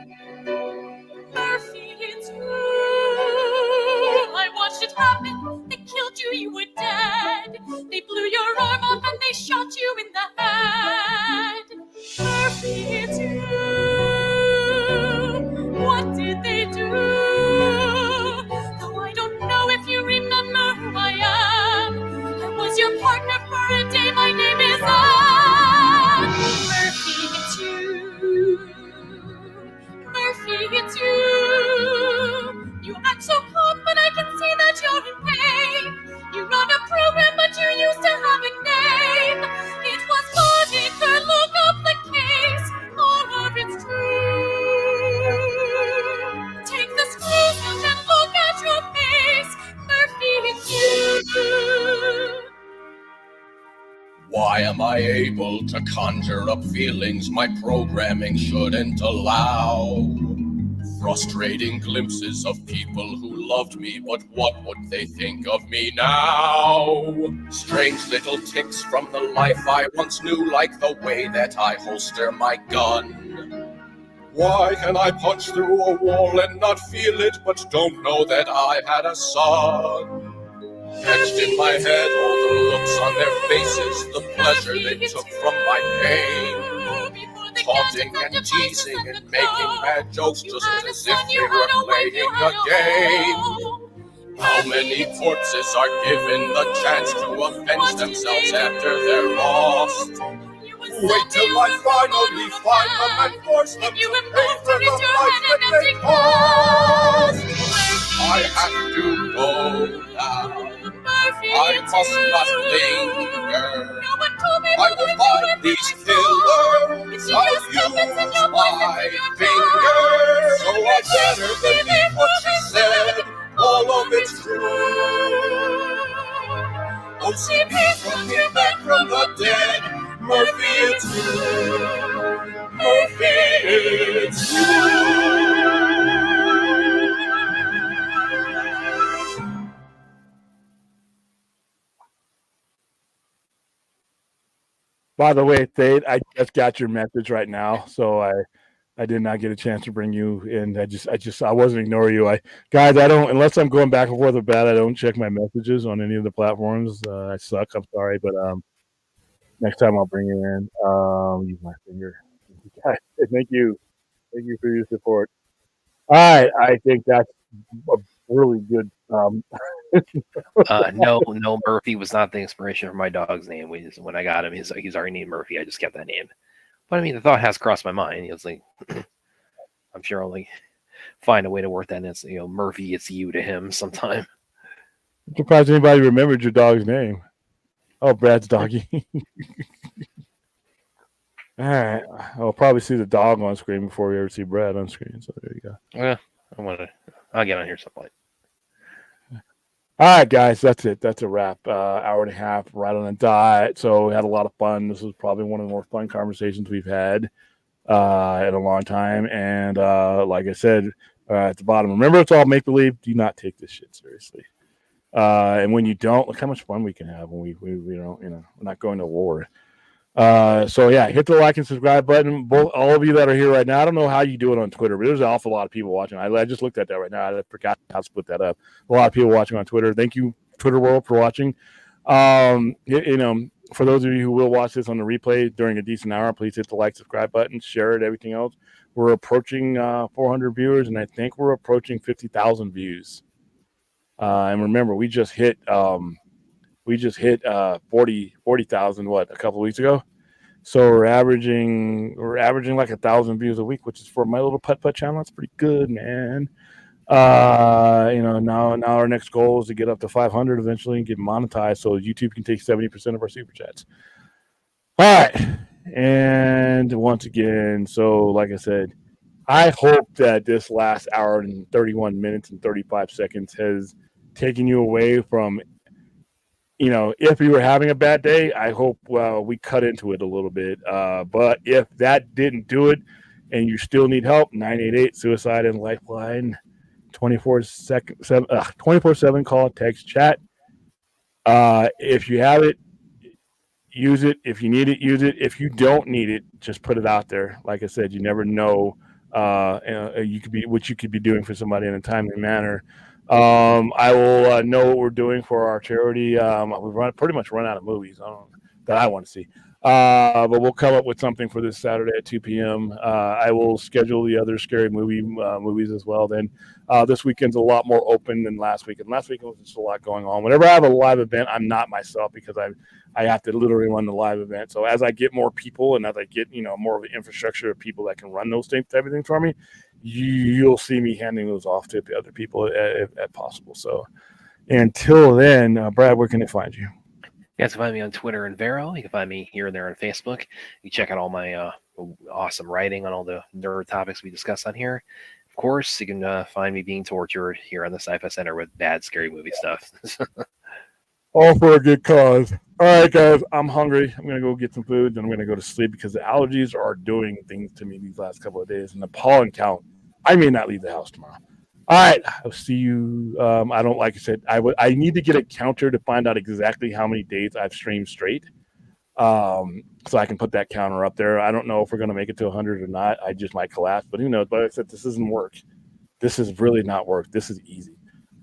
Murphy, it's you. I watched it happen. They killed you, you were dead. They blew your arm off and they shot you in the head. Murphy, it's you. What did they do? Though I don't know if you remember who I am. I was your partner for a day. My name is Anne. Murphy, it's you. Murphy, it's you. You act so calm, but I can see that you're in pain. You run a program, but you used to have a name. It was Monica, look up the case. All of it's true. Take the screws out and look at your face. Murphy, it's you. Why am I able to conjure up feelings my programming shouldn't allow? Frustrating glimpses of people who loved me, but what would they think of me now? Strange little ticks from the life I once knew, like the way that I holster my gun. Why can I punch through a wall and not feel it, but don't know that I had a son? Etched in my head all the looks on their faces, the pleasure they took from my pain. Taunting and teasing and making bad jokes just as if we were playing a game. How many corpses are given the chance to avenge themselves after they're lost? Wait till I finally find them and force them to pay for the life that they cost. I have to go now. I must not linger. I will find these killers. I'll use my finger. So I better believe what she said. All of it's true. OCP from here back from the dead. Murphy, it's you. Murphy, it's you. By the way, Thade, I just got your message right now, so I did not get a chance to bring you in. I wasn't ignoring you. I don't, unless I'm going back and forth with bad, I don't check my messages on any of the platforms. I suck. I'm sorry, but next time I'll bring you in. Use my finger. Thank you for your support. All right, I think that's a really good. No, Murphy was not the inspiration for my dog's name. When I got him, he's already named Murphy. I just kept that name. But I mean, the thought has crossed my mind. It's like, I'm sure I'll find a way to work that. And it's, Murphy, it's you to him sometime. I'm surprised anybody remembered your dog's name. Oh, Brad's doggy. All right, I'll probably see the dog on screen before we ever see Brad on screen. So there you go. Yeah, I'll get on here sometime. All right, guys, that's it. That's a wrap. Hour and a half, right on the dot. So we had a lot of fun. This was probably one of the more fun conversations we've had in a long time. And like I said at the bottom, remember, it's all make believe. Do not take this shit seriously. And when you don't, look how much fun we can have when we don't. We're not going to war. So yeah, hit the like and subscribe button. All of you that are here right now, I don't know how you do it on Twitter, but there's an awful lot of people watching. I just looked at that right now. I forgot how to split that up. A lot of people watching on Twitter. Thank you, Twitter world, for watching. For those of you who will watch this on the replay during a decent hour, please hit the like, subscribe button, share it, everything else. We're approaching 400 viewers, and I think we're approaching 50,000 views. And remember, we just hit 40,000 a couple of weeks ago. So we're averaging like 1,000 views a week, which is for my little putt channel. That's pretty good, man. Now our next goal is to get up to 500 eventually and get monetized, so YouTube can take 70% of our super chats. All right, and once again, so like I said, I hope that this last hour and 31 minutes and 35 seconds has taken you away from if you were having a bad day, I hope we cut into it a little bit. But if that didn't do it and you still need help, 988 Suicide and Lifeline, 24/7 call, text, chat. If you have it, use it. If you need it, use it. If you don't need it, just put it out there. Like I said, you never know you could be doing for somebody in a timely manner. I will know what we're doing for our charity. We've pretty much run out of movies that I want to see. But we'll come up with something for this Saturday at 2 p.m. I will schedule the other scary movies as well. Then this weekend's a lot more open than last weekend. Last weekend was just a lot going on. Whenever I have a live event, I'm not myself because I have to literally run the live event. So as I get more people and as I get more of an infrastructure of people that can run those type of things for me, you'll see me handing those off to other people if possible. So until then, Brad, where can they find you? You guys can find me on Twitter and Vero. You can find me here and there on Facebook. You check out all my awesome writing on all the nerd topics we discuss on here. Of course, you can find me being tortured here on the Sci-Fi Center with bad, scary movie stuff. All for a good cause. All right, guys, I'm hungry. I'm going to go get some food, then I'm going to go to sleep because the allergies are doing things to me these last couple of days. And the pollen count, I may not leave the house tomorrow. All right, I'll see you. I don't, like I said, I need to get a counter to find out exactly how many days I've streamed straight, so I can put that counter up there. I don't know if we're going to make it to 100 or not. I just might collapse, but who knows? But I said this doesn't work. This is really not work. This is easy.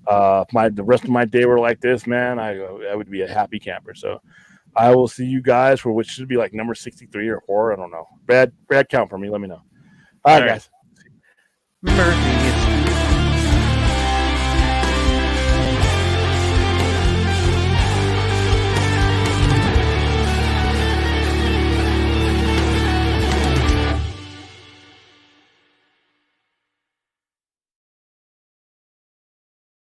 If the rest of my day were like this, man, I would be a happy camper. So I will see you guys for which should be like number 63 or 4. I don't know. Brad, count for me. Let me know. All right, guys. Murphy.